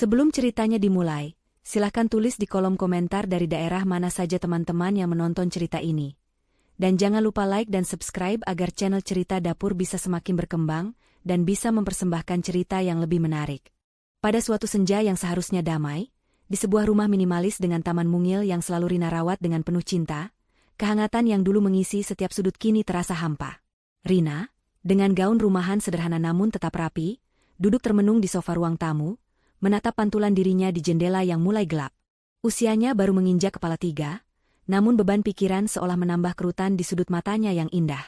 Sebelum ceritanya dimulai, silakan tulis di kolom komentar dari daerah mana saja teman-teman yang menonton cerita ini. Dan jangan lupa like dan subscribe agar channel Cerita Dapur bisa semakin berkembang dan bisa mempersembahkan cerita yang lebih menarik. Pada suatu senja yang seharusnya damai, di sebuah rumah minimalis dengan taman mungil yang selalu Rina rawat dengan penuh cinta, kehangatan yang dulu mengisi setiap sudut kini terasa hampa. Rina, dengan gaun rumahan sederhana namun tetap rapi, duduk termenung di sofa ruang tamu, menatap pantulan dirinya di jendela yang mulai gelap. Usianya baru menginjak kepala 3, namun beban pikiran seolah menambah kerutan di sudut matanya yang indah.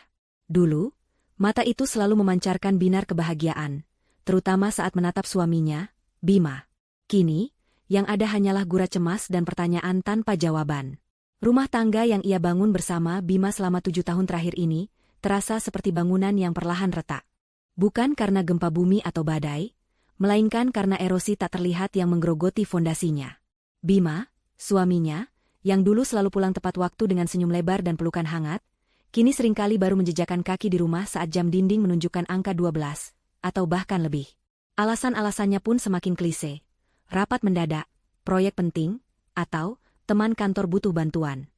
Dulu, mata itu selalu memancarkan binar kebahagiaan, terutama saat menatap suaminya, Bima. Kini, yang ada hanyalah gura cemas dan pertanyaan tanpa jawaban. Rumah tangga yang ia bangun bersama Bima selama 7 tahun terakhir ini, terasa seperti bangunan yang perlahan retak. Bukan karena gempa bumi atau badai, melainkan karena erosi tak terlihat yang menggerogoti fondasinya. Bima, suaminya, yang dulu selalu pulang tepat waktu dengan senyum lebar dan pelukan hangat, kini seringkali baru menjejakkan kaki di rumah saat jam dinding menunjukkan angka 12, atau bahkan lebih. Alasan-alasannya pun semakin klise. Rapat mendadak, proyek penting, atau teman kantor butuh bantuan.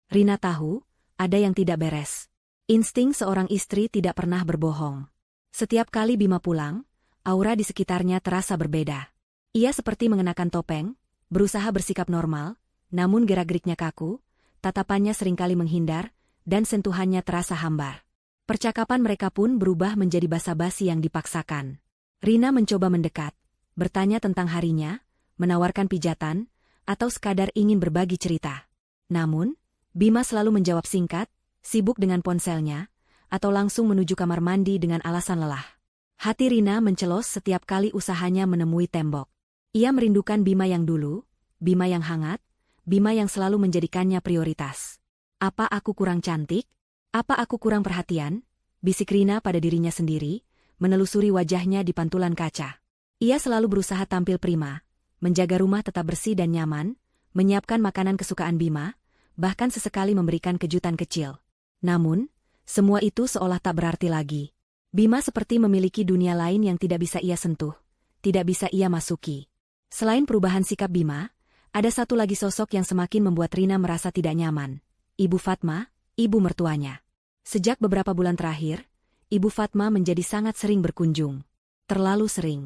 Rina tahu, ada yang tidak beres. Insting seorang istri tidak pernah berbohong. Setiap kali Bima pulang, aura di sekitarnya terasa berbeda. Ia seperti mengenakan topeng, berusaha bersikap normal, namun gerak-geriknya kaku, tatapannya seringkali menghindar, dan sentuhannya terasa hambar. Percakapan mereka pun berubah menjadi basa-basi yang dipaksakan. Rina mencoba mendekat, bertanya tentang harinya, menawarkan pijatan, atau sekadar ingin berbagi cerita. Namun, Bima selalu menjawab singkat, sibuk dengan ponselnya, atau langsung menuju kamar mandi dengan alasan lelah. Hati Rina mencelos setiap kali usahanya menemui tembok. Ia merindukan Bima yang dulu, Bima yang hangat, Bima yang selalu menjadikannya prioritas. Apa aku kurang cantik? Apa aku kurang perhatian? Bisik Rina pada dirinya sendiri, menelusuri wajahnya di pantulan kaca. Ia selalu berusaha tampil prima, menjaga rumah tetap bersih dan nyaman, menyiapkan makanan kesukaan Bima, bahkan sesekali memberikan kejutan kecil. Namun, semua itu seolah tak berarti lagi. Bima seperti memiliki dunia lain yang tidak bisa ia sentuh, tidak bisa ia masuki. Selain perubahan sikap Bima, ada satu lagi sosok yang semakin membuat Rina merasa tidak nyaman. Ibu Fatma, ibu mertuanya. Sejak beberapa bulan terakhir, Ibu Fatma menjadi sangat sering berkunjung. Terlalu sering.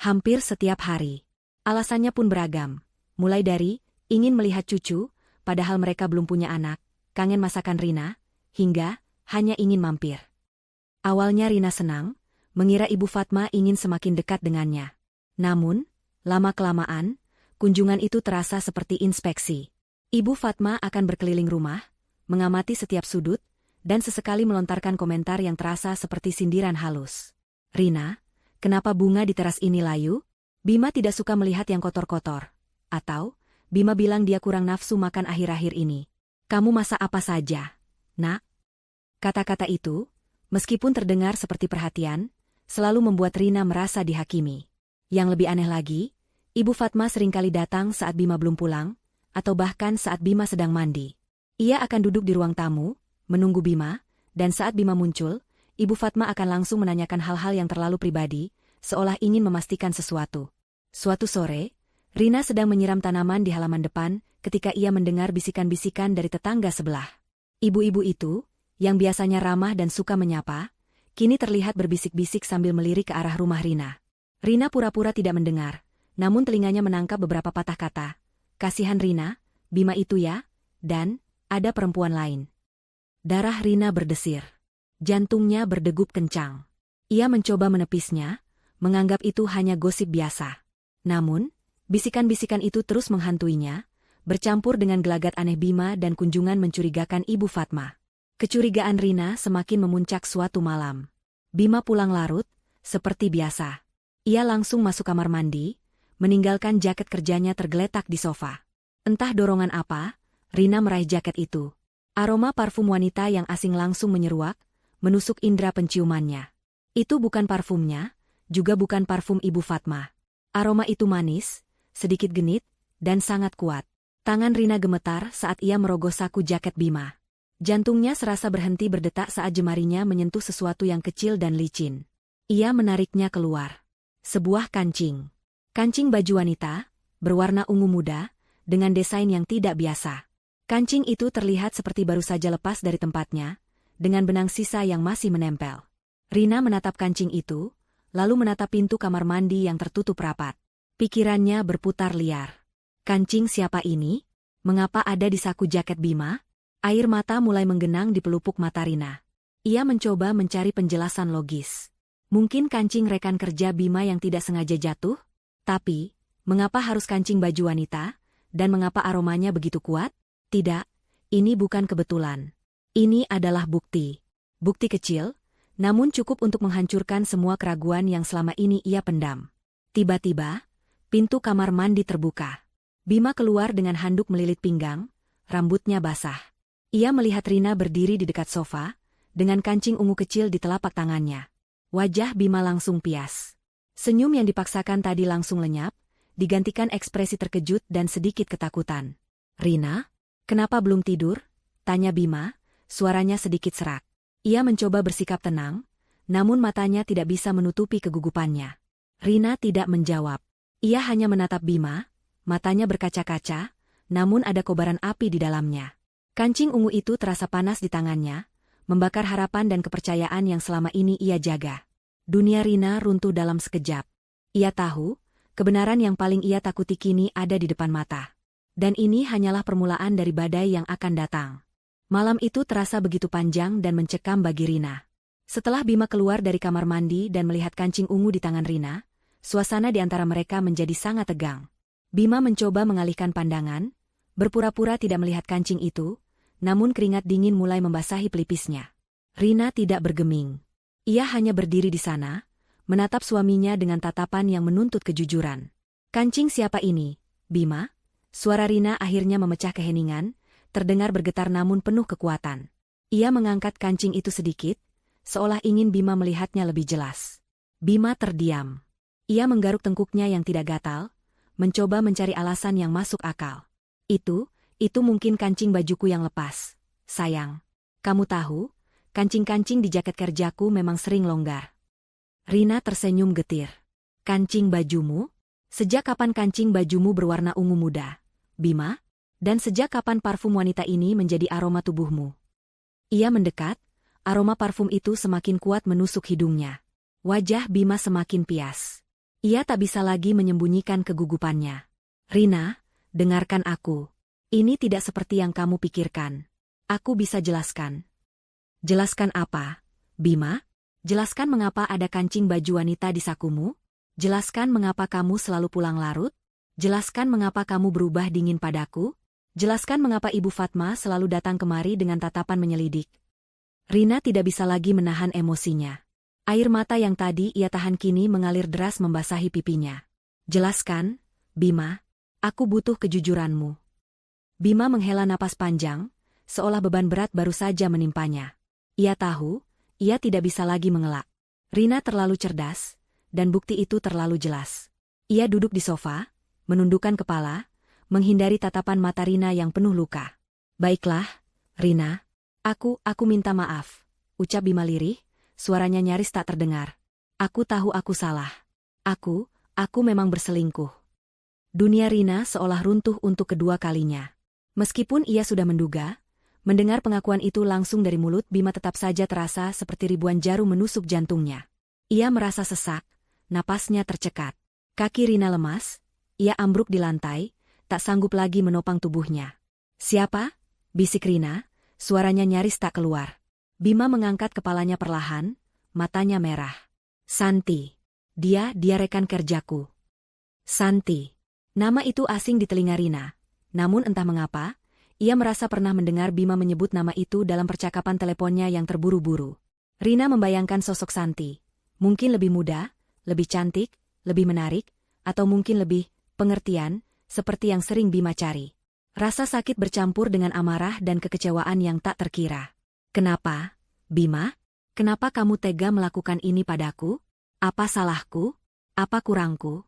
Hampir setiap hari. Alasannya pun beragam. Mulai dari, ingin melihat cucu, padahal mereka belum punya anak, kangen masakan Rina, hingga, hanya ingin mampir. Awalnya Rina senang, mengira Ibu Fatma ingin semakin dekat dengannya. Namun, lama-kelamaan, kunjungan itu terasa seperti inspeksi. Ibu Fatma akan berkeliling rumah, mengamati setiap sudut, dan sesekali melontarkan komentar yang terasa seperti sindiran halus. Rina, kenapa bunga di teras ini layu? Bima tidak suka melihat yang kotor-kotor. Atau, Bima bilang dia kurang nafsu makan akhir-akhir ini. Kamu masak apa saja, Nak? Kata-kata itu, meskipun terdengar seperti perhatian, selalu membuat Rina merasa dihakimi. Yang lebih aneh lagi, Ibu Fatma seringkali datang saat Bima belum pulang, atau bahkan saat Bima sedang mandi. Ia akan duduk di ruang tamu, menunggu Bima, dan saat Bima muncul, Ibu Fatma akan langsung menanyakan hal-hal yang terlalu pribadi, seolah ingin memastikan sesuatu. Suatu sore, Rina sedang menyiram tanaman di halaman depan ketika ia mendengar bisikan-bisikan dari tetangga sebelah. Ibu-ibu itu, yang biasanya ramah dan suka menyapa, kini terlihat berbisik-bisik sambil melirik ke arah rumah Rina. Rina pura-pura tidak mendengar, namun telinganya menangkap beberapa patah kata. Kasihan Rina, Bima itu ya, dan ada perempuan lain. Darah Rina berdesir. Jantungnya berdegup kencang. Ia mencoba menepisnya, menganggap itu hanya gosip biasa. Namun, bisikan-bisikan itu terus menghantuinya, bercampur dengan gelagat aneh Bima dan kunjungan mencurigakan Ibu Fatma. Kecurigaan Rina semakin memuncak suatu malam. Bima pulang larut, seperti biasa. Ia langsung masuk kamar mandi, meninggalkan jaket kerjanya tergeletak di sofa. Entah dorongan apa, Rina meraih jaket itu. Aroma parfum wanita yang asing langsung menyeruak, menusuk indera penciumannya. Itu bukan parfumnya, juga bukan parfum Ibu Fatma. Aroma itu manis, sedikit genit, dan sangat kuat. Tangan Rina gemetar saat ia merogoh saku jaket Bima. Jantungnya serasa berhenti berdetak saat jemarinya menyentuh sesuatu yang kecil dan licin. Ia menariknya keluar. Sebuah kancing. Kancing baju wanita, berwarna ungu muda, dengan desain yang tidak biasa. Kancing itu terlihat seperti baru saja lepas dari tempatnya, dengan benang sisa yang masih menempel. Rina menatap kancing itu, lalu menatap pintu kamar mandi yang tertutup rapat. Pikirannya berputar liar. Kancing siapa ini? Mengapa ada di saku jaket Bima? Air mata mulai menggenang di pelupuk mata Rina. Ia mencoba mencari penjelasan logis. Mungkin kancing rekan kerja Bima yang tidak sengaja jatuh? Tapi, mengapa harus kancing baju wanita? Dan mengapa aromanya begitu kuat? Tidak, ini bukan kebetulan. Ini adalah bukti. Bukti kecil, namun cukup untuk menghancurkan semua keraguan yang selama ini ia pendam. Tiba-tiba, pintu kamar mandi terbuka. Bima keluar dengan handuk melilit pinggang, rambutnya basah. Ia melihat Rina berdiri di dekat sofa, dengan kancing ungu kecil di telapak tangannya. Wajah Bima langsung pias. Senyum yang dipaksakan tadi langsung lenyap, digantikan ekspresi terkejut dan sedikit ketakutan. "Rina, kenapa belum tidur?" tanya Bima, suaranya sedikit serak. Ia mencoba bersikap tenang, namun matanya tidak bisa menutupi kegugupannya. Rina tidak menjawab. Ia hanya menatap Bima, matanya berkaca-kaca, namun ada kobaran api di dalamnya. Kancing ungu itu terasa panas di tangannya, membakar harapan dan kepercayaan yang selama ini ia jaga. Dunia Rina runtuh dalam sekejap. Ia tahu, kebenaran yang paling ia takuti kini ada di depan mata. Dan ini hanyalah permulaan dari badai yang akan datang. Malam itu terasa begitu panjang dan mencekam bagi Rina. Setelah Bima keluar dari kamar mandi dan melihat kancing ungu di tangan Rina, suasana di antara mereka menjadi sangat tegang. Bima mencoba mengalihkan pandangan, berpura-pura tidak melihat kancing itu, namun keringat dingin mulai membasahi pelipisnya. Rina tidak bergeming. Ia hanya berdiri di sana, menatap suaminya dengan tatapan yang menuntut kejujuran. "Kancing siapa ini, Bima?" Suara Rina akhirnya memecah keheningan, terdengar bergetar namun penuh kekuatan. Ia mengangkat kancing itu sedikit, seolah ingin Bima melihatnya lebih jelas. Bima terdiam. Ia menggaruk tengkuknya yang tidak gatal, mencoba mencari alasan yang masuk akal. Itu mungkin kancing bajuku yang lepas. Sayang, kamu tahu, kancing-kancing di jaket kerjaku memang sering longgar. Rina tersenyum getir. "Kancing bajumu? Sejak kapan kancing bajumu berwarna ungu muda, Bima? Dan sejak kapan parfum wanita ini menjadi aroma tubuhmu?" Ia mendekat, aroma parfum itu semakin kuat menusuk hidungnya. Wajah Bima semakin pias. Ia tak bisa lagi menyembunyikan kegugupannya. "Rina, dengarkan aku. Ini tidak seperti yang kamu pikirkan. Aku bisa jelaskan." "Jelaskan apa, Bima? Jelaskan mengapa ada kancing baju wanita di sakumu? Jelaskan mengapa kamu selalu pulang larut? Jelaskan mengapa kamu berubah dingin padaku? Jelaskan mengapa Ibu Fatma selalu datang kemari dengan tatapan menyelidik." Rina tidak bisa lagi menahan emosinya. Air mata yang tadi ia tahan kini mengalir deras membasahi pipinya. "Jelaskan, Bima. Aku butuh kejujuranmu." Bima menghela napas panjang, seolah beban berat baru saja menimpanya. Ia tahu, ia tidak bisa lagi mengelak. Rina terlalu cerdas, dan bukti itu terlalu jelas. Ia duduk di sofa, menundukkan kepala, menghindari tatapan mata Rina yang penuh luka. "Baiklah, Rina. Aku minta maaf," ucap Bima lirih, suaranya nyaris tak terdengar. "Aku tahu aku salah. Aku memang berselingkuh." Dunia Rina seolah runtuh untuk kedua kalinya. Meskipun ia sudah menduga, mendengar pengakuan itu langsung dari mulut Bima tetap saja terasa seperti ribuan jarum menusuk jantungnya. Ia merasa sesak, napasnya tercekat. Kaki Rina lemas, ia ambruk di lantai, tak sanggup lagi menopang tubuhnya. "Siapa?" bisik Rina, suaranya nyaris tak keluar. Bima mengangkat kepalanya perlahan, matanya merah. "Santi. Dia rekan kerjaku." Santi. Nama itu asing di telinga Rina, namun entah mengapa, ia merasa pernah mendengar Bima menyebut nama itu dalam percakapan teleponnya yang terburu-buru. Rina membayangkan sosok Santi. Mungkin lebih muda, lebih cantik, lebih menarik, atau mungkin lebih pengertian, seperti yang sering Bima cari. Rasa sakit bercampur dengan amarah dan kekecewaan yang tak terkira. "Kenapa, Bima? Kenapa kamu tega melakukan ini padaku? Apa salahku? Apa kurangku?"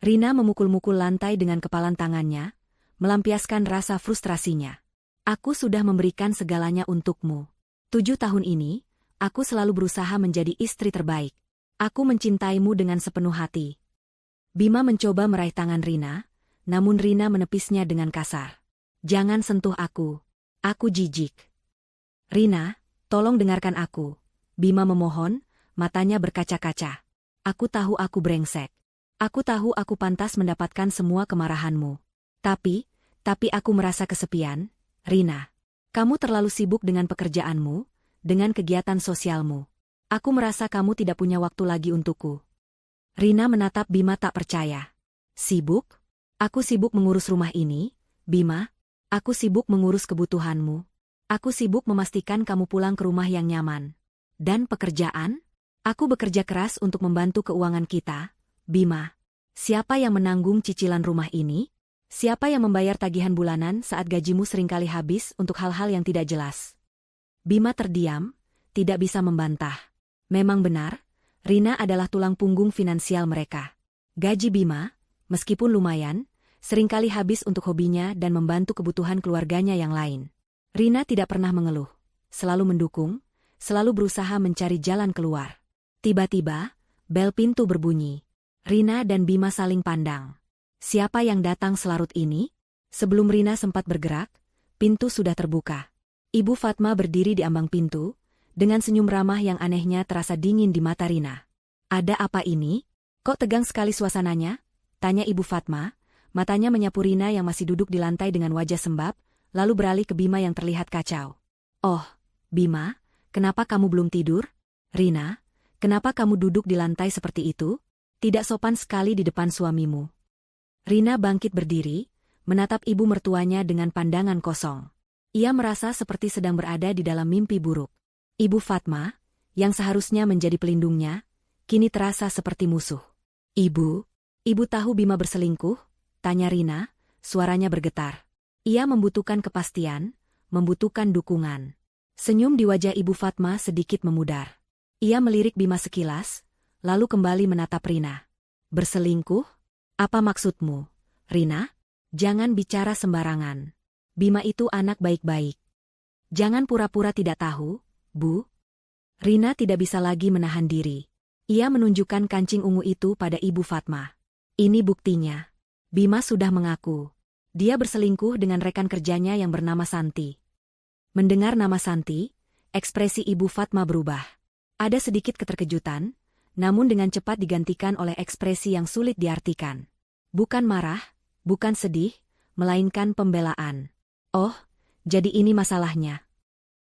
Rina memukul-mukul lantai dengan kepalan tangannya, melampiaskan rasa frustrasinya. "Aku sudah memberikan segalanya untukmu. 7 tahun ini, aku selalu berusaha menjadi istri terbaik. Aku mencintaimu dengan sepenuh hati. Bima mencoba meraih tangan Rina, namun Rina menepisnya dengan kasar. Jangan sentuh aku. Aku jijik. Rina, tolong dengarkan aku. Bima memohon, matanya berkaca-kaca. Aku tahu aku brengsek. Aku tahu aku pantas mendapatkan semua kemarahanmu. Tapi aku merasa kesepian, Rina. Kamu terlalu sibuk dengan pekerjaanmu, dengan kegiatan sosialmu. Aku merasa kamu tidak punya waktu lagi untukku. Rina menatap Bima tak percaya. Sibuk? Aku sibuk mengurus rumah ini, Bima. Aku sibuk mengurus kebutuhanmu. Aku sibuk memastikan kamu pulang ke rumah yang nyaman. Dan pekerjaan? Aku bekerja keras untuk membantu keuangan kita, Bima. Siapa yang menanggung cicilan rumah ini? Siapa yang membayar tagihan bulanan saat gajimu seringkali habis untuk hal-hal yang tidak jelas? Bima terdiam, tidak bisa membantah. Memang benar, Rina adalah tulang punggung finansial mereka. Gaji Bima, meskipun lumayan, seringkali habis untuk hobinya dan membantu kebutuhan keluarganya yang lain. Rina tidak pernah mengeluh, selalu mendukung, selalu berusaha mencari jalan keluar. Tiba-tiba, bel pintu berbunyi. Rina dan Bima saling pandang. Siapa yang datang selarut ini? Sebelum Rina sempat bergerak, pintu sudah terbuka. Ibu Fatma berdiri di ambang pintu, dengan senyum ramah yang anehnya terasa dingin di mata Rina. Ada apa ini? Kok tegang sekali suasananya? Tanya Ibu Fatma, matanya menyapu Rina yang masih duduk di lantai dengan wajah sembab, lalu beralih ke Bima yang terlihat kacau. Oh, Bima, kenapa kamu belum tidur? Rina, kenapa kamu duduk di lantai seperti itu? Tidak sopan sekali di depan suamimu. Rina bangkit berdiri, menatap ibu mertuanya dengan pandangan kosong. Ia merasa seperti sedang berada di dalam mimpi buruk. Ibu Fatma, yang seharusnya menjadi pelindungnya, kini terasa seperti musuh. Ibu tahu Bima berselingkuh? Tanya Rina, suaranya bergetar. Ia membutuhkan kepastian, membutuhkan dukungan. Senyum di wajah Ibu Fatma sedikit memudar. Ia melirik Bima sekilas, lalu kembali menatap Rina. Berselingkuh? Apa maksudmu, Rina? Jangan bicara sembarangan. Bima itu anak baik-baik. Jangan pura-pura tidak tahu, Bu. Rina tidak bisa lagi menahan diri. Ia menunjukkan kancing ungu itu pada Ibu Fatma. Ini buktinya. Bima sudah mengaku. Dia berselingkuh dengan rekan kerjanya yang bernama Santi. Mendengar nama Santi, ekspresi Ibu Fatma berubah. Ada sedikit keterkejutan, namun dengan cepat digantikan oleh ekspresi yang sulit diartikan. Bukan marah, bukan sedih, melainkan pembelaan. Oh, jadi ini masalahnya.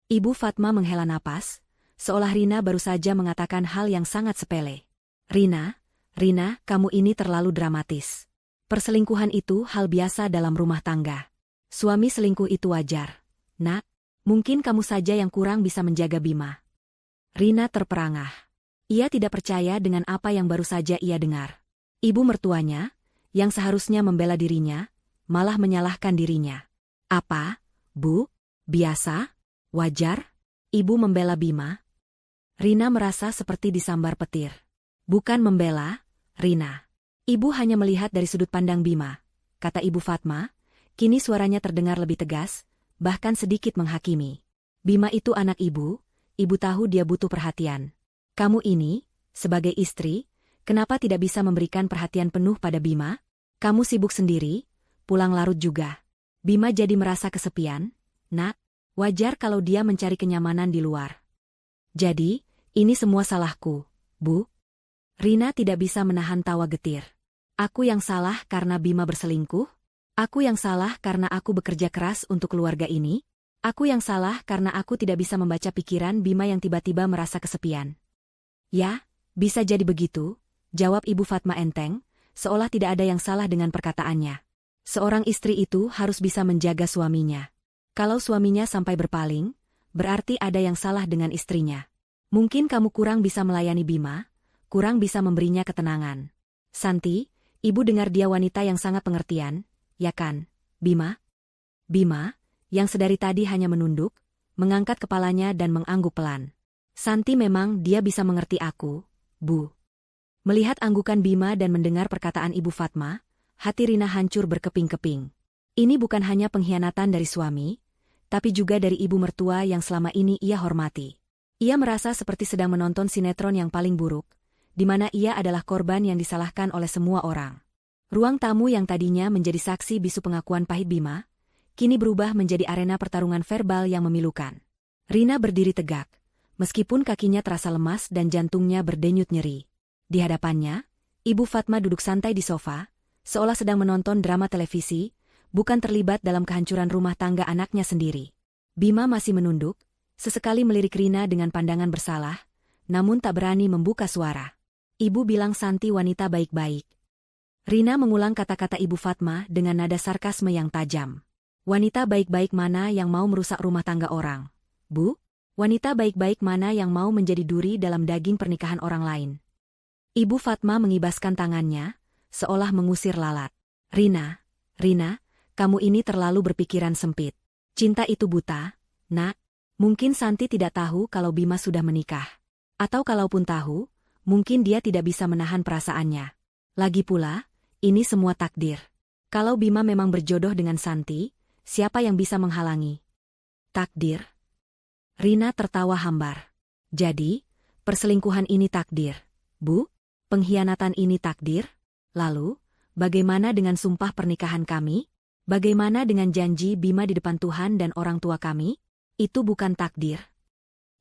Ibu Fatma menghela napas, seolah Rina baru saja mengatakan hal yang sangat sepele. Rina, kamu ini terlalu dramatis. Perselingkuhan itu hal biasa dalam rumah tangga. Suami selingkuh itu wajar. Nak, mungkin kamu saja yang kurang bisa menjaga Bima. Rina terperangah. Ia tidak percaya dengan apa yang baru saja ia dengar. Ibu mertuanya, yang seharusnya membela dirinya, malah menyalahkan dirinya. Apa, Bu? Biasa? Wajar? Ibu membela Bima? Rina merasa seperti disambar petir. Bukan membela, Rina. Ibu hanya melihat dari sudut pandang Bima, kata Ibu Fatma. Kini suaranya terdengar lebih tegas, bahkan sedikit menghakimi. Bima itu anak ibu tahu dia butuh perhatian. Kamu ini, sebagai istri, kenapa tidak bisa memberikan perhatian penuh pada Bima? Kamu sibuk sendiri, pulang larut juga. Bima jadi merasa kesepian. Nak, wajar kalau dia mencari kenyamanan di luar. Jadi, ini semua salahku, Bu. Rina tidak bisa menahan tawa getir. Aku yang salah karena Bima berselingkuh? Aku yang salah karena aku bekerja keras untuk keluarga ini? Aku yang salah karena aku tidak bisa membaca pikiran Bima yang tiba-tiba merasa kesepian. Ya, bisa jadi begitu, jawab Ibu Fatma enteng, seolah tidak ada yang salah dengan perkataannya. Seorang istri itu harus bisa menjaga suaminya. Kalau suaminya sampai berpaling, berarti ada yang salah dengan istrinya. Mungkin kamu kurang bisa melayani Bima, kurang bisa memberinya ketenangan. Santi, ibu dengar dia wanita yang sangat pengertian, ya kan, Bima? Bima, yang sedari tadi hanya menunduk, mengangkat kepalanya dan mengangguk pelan. Santi memang dia bisa mengerti aku, Bu. Melihat anggukan Bima dan mendengar perkataan Ibu Fatma, hati Rina hancur berkeping-keping. Ini bukan hanya pengkhianatan dari suami, tapi juga dari ibu mertua yang selama ini ia hormati. Ia merasa seperti sedang menonton sinetron yang paling buruk, di mana ia adalah korban yang disalahkan oleh semua orang. Ruang tamu yang tadinya menjadi saksi bisu pengakuan pahit Bima, kini berubah menjadi arena pertarungan verbal yang memilukan. Rina berdiri tegak, meskipun kakinya terasa lemas dan jantungnya berdenyut nyeri. Di hadapannya, Ibu Fatma duduk santai di sofa, seolah sedang menonton drama televisi, bukan terlibat dalam kehancuran rumah tangga anaknya sendiri. Bima masih menunduk, sesekali melirik Rina dengan pandangan bersalah, namun tak berani membuka suara. Ibu bilang Santi wanita baik-baik. Rina mengulang kata-kata Ibu Fatma dengan nada sarkasme yang tajam. Wanita baik-baik mana yang mau merusak rumah tangga orang? Bu, wanita baik-baik mana yang mau menjadi duri dalam daging pernikahan orang lain? Ibu Fatma mengibaskan tangannya, seolah mengusir lalat. Rina, kamu ini terlalu berpikiran sempit. Cinta itu buta, nak. Mungkin Santi tidak tahu kalau Bima sudah menikah. Atau kalaupun tahu, mungkin dia tidak bisa menahan perasaannya. Lagi pula, ini semua takdir. Kalau Bima memang berjodoh dengan Santi, siapa yang bisa menghalangi? Takdir? Rina tertawa hambar. Jadi, perselingkuhan ini takdir, Bu? Pengkhianatan ini takdir? Lalu, bagaimana dengan sumpah pernikahan kami? Bagaimana dengan janji Bima di depan Tuhan dan orang tua kami? Itu bukan takdir.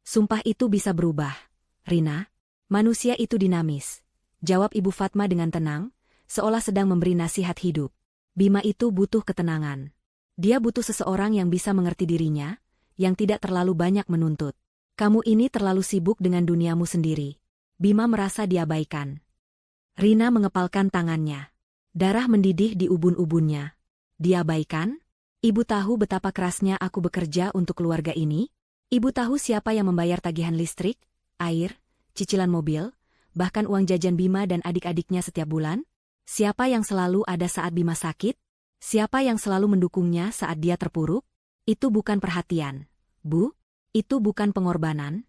Sumpah itu bisa berubah. Rina, manusia itu dinamis. Jawab Ibu Fatma dengan tenang, seolah sedang memberi nasihat hidup. Bima itu butuh ketenangan. Dia butuh seseorang yang bisa mengerti dirinya, yang tidak terlalu banyak menuntut. Kamu ini terlalu sibuk dengan duniamu sendiri. Bima merasa diabaikan. Rina mengepalkan tangannya. Darah mendidih di ubun-ubunnya. Diabaikan? Ibu tahu betapa kerasnya aku bekerja untuk keluarga ini? Ibu tahu siapa yang membayar tagihan listrik, air, cicilan mobil, bahkan uang jajan Bima dan adik-adiknya setiap bulan? Siapa yang selalu ada saat Bima sakit? Siapa yang selalu mendukungnya saat dia terpuruk? Itu bukan perhatian, Bu. Itu bukan pengorbanan.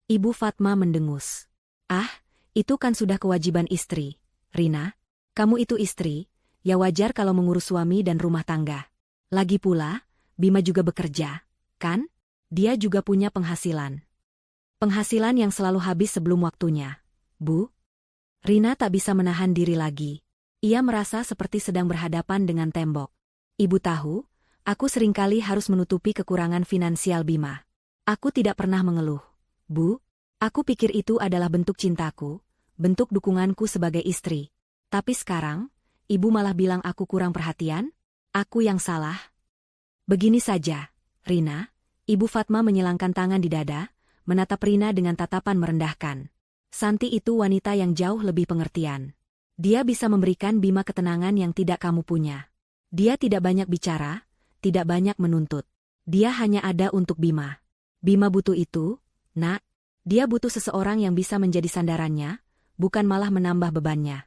Ibu Fatma mendengus. Ah, itu kan sudah kewajiban istri. Rina, kamu itu istri, ya wajar kalau mengurus suami dan rumah tangga. Lagi pula, Bima juga bekerja, kan? Dia juga punya penghasilan. Penghasilan yang selalu habis sebelum waktunya. Bu? Rina tak bisa menahan diri lagi. Ia merasa seperti sedang berhadapan dengan tembok. Ibu tahu, aku seringkali harus menutupi kekurangan finansial Bima. Aku tidak pernah mengeluh. Bu, aku pikir itu adalah bentuk cintaku, bentuk dukunganku sebagai istri. Tapi sekarang, ibu malah bilang aku kurang perhatian? Aku yang salah? Begini saja, Rina. Ibu Fatma menyilangkan tangan di dada, menatap Rina dengan tatapan merendahkan. Santi itu wanita yang jauh lebih pengertian. Dia bisa memberikan Bima ketenangan yang tidak kamu punya. Dia tidak banyak bicara, tidak banyak menuntut. Dia hanya ada untuk Bima. Bima butuh itu, nak. Dia butuh seseorang yang bisa menjadi sandarannya, bukan malah menambah bebannya.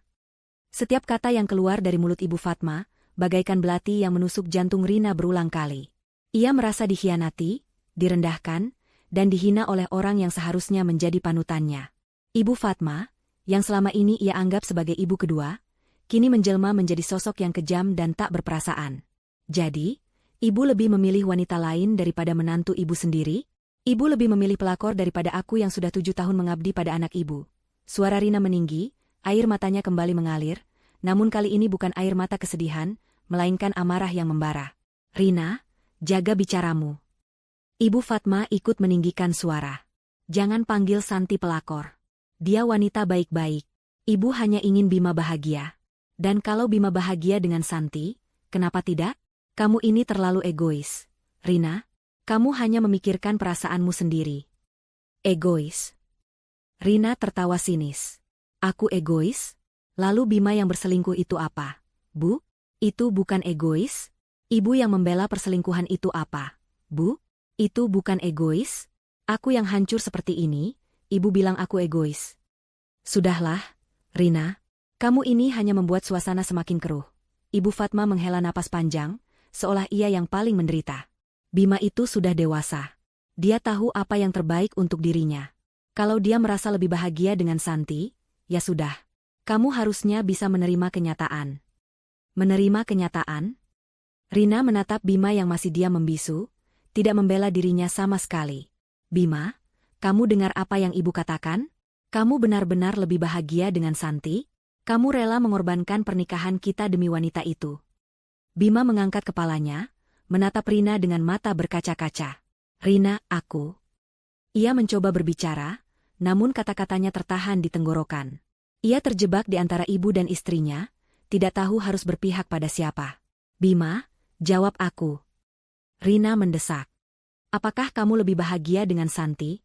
Setiap kata yang keluar dari mulut Ibu Fatma, bagaikan belati yang menusuk jantung Rina berulang kali. Ia merasa dikhianati, direndahkan, dan dihina oleh orang yang seharusnya menjadi panutannya. Ibu Fatma, yang selama ini ia anggap sebagai ibu kedua, kini menjelma menjadi sosok yang kejam dan tak berperasaan. Jadi, ibu lebih memilih wanita lain daripada menantu ibu sendiri? Ibu lebih memilih pelakor daripada aku yang sudah 7 tahun mengabdi pada anak ibu. Suara Rina meninggi, air matanya kembali mengalir, namun kali ini bukan air mata kesedihan, melainkan amarah yang membara. Rina, jaga bicaramu. Ibu Fatma ikut meninggikan suara. Jangan panggil Santi pelakor. Dia wanita baik-baik. Ibu hanya ingin Bima bahagia. Dan kalau Bima bahagia dengan Santi, kenapa tidak? Kamu ini terlalu egois. Rina, kamu hanya memikirkan perasaanmu sendiri. Egois? Rina tertawa sinis. Aku egois? Lalu Bima yang berselingkuh itu apa? Bu, itu bukan egois? Ibu yang membela perselingkuhan itu apa? Bu, itu bukan egois? Aku yang hancur seperti ini, ibu bilang aku egois. Sudahlah, Rina. Kamu ini hanya membuat suasana semakin keruh. Ibu Fatma menghela napas panjang, seolah ia yang paling menderita. Bima itu sudah dewasa. Dia tahu apa yang terbaik untuk dirinya. Kalau dia merasa lebih bahagia dengan Santi, ya sudah. Kamu harusnya bisa menerima kenyataan. Menerima kenyataan? Rina menatap Bima yang masih diam membisu, tidak membela dirinya sama sekali. Bima, kamu dengar apa yang ibu katakan? Kamu benar-benar lebih bahagia dengan Santi? Kamu rela mengorbankan pernikahan kita demi wanita itu. Bima mengangkat kepalanya, menatap Rina dengan mata berkaca-kaca. Rina, aku. Ia mencoba berbicara, namun kata-katanya tertahan di tenggorokan. Ia terjebak di antara ibu dan istrinya, tidak tahu harus berpihak pada siapa. Bima, jawab aku. Rina mendesak. Apakah kamu lebih bahagia dengan Santi?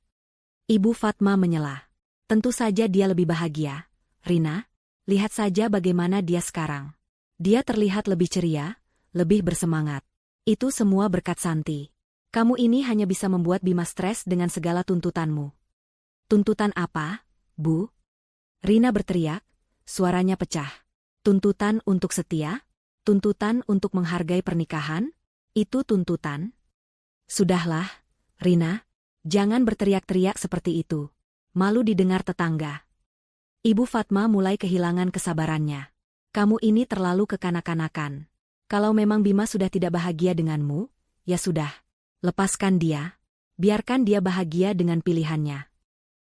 Ibu Fatma menyela. Tentu saja dia lebih bahagia. Rina, lihat saja bagaimana dia sekarang. Dia terlihat lebih ceria, lebih bersemangat. Itu semua berkat Santi. Kamu ini hanya bisa membuat Bima stres dengan segala tuntutanmu. Tuntutan apa, Bu? Rina berteriak, suaranya pecah. Tuntutan untuk setia? Tuntutan untuk menghargai pernikahan? Itu tuntutan? Sudahlah, Rina, jangan berteriak-teriak seperti itu. Malu didengar tetangga. Ibu Fatma mulai kehilangan kesabarannya. Kamu ini terlalu kekanak-kanakan. Kalau memang Bima sudah tidak bahagia denganmu, ya sudah. Lepaskan dia. Biarkan dia bahagia dengan pilihannya.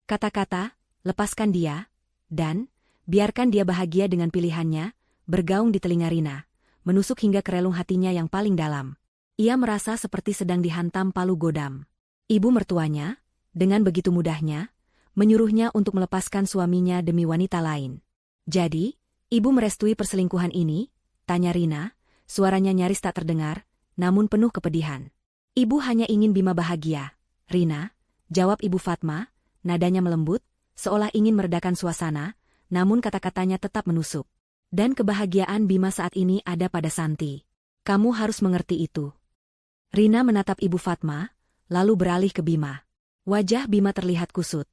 Kata-kata, lepaskan dia, dan biarkan dia bahagia dengan pilihannya, bergaung di telinga Rina, menusuk hingga ke relung hatinya yang paling dalam. Ia merasa seperti sedang dihantam palu godam. Ibu mertuanya, dengan begitu mudahnya, menyuruhnya untuk melepaskan suaminya demi wanita lain. Jadi, ibu merestui perselingkuhan ini? Tanya Rina, suaranya nyaris tak terdengar, namun penuh kepedihan. Ibu hanya ingin Bima bahagia. Rina, jawab Ibu Fatma, nadanya melembut, seolah ingin meredakan suasana, namun kata-katanya tetap menusuk. Dan kebahagiaan Bima saat ini ada pada Santi. Kamu harus mengerti itu. Rina menatap Ibu Fatma, lalu beralih ke Bima. Wajah Bima terlihat kusut.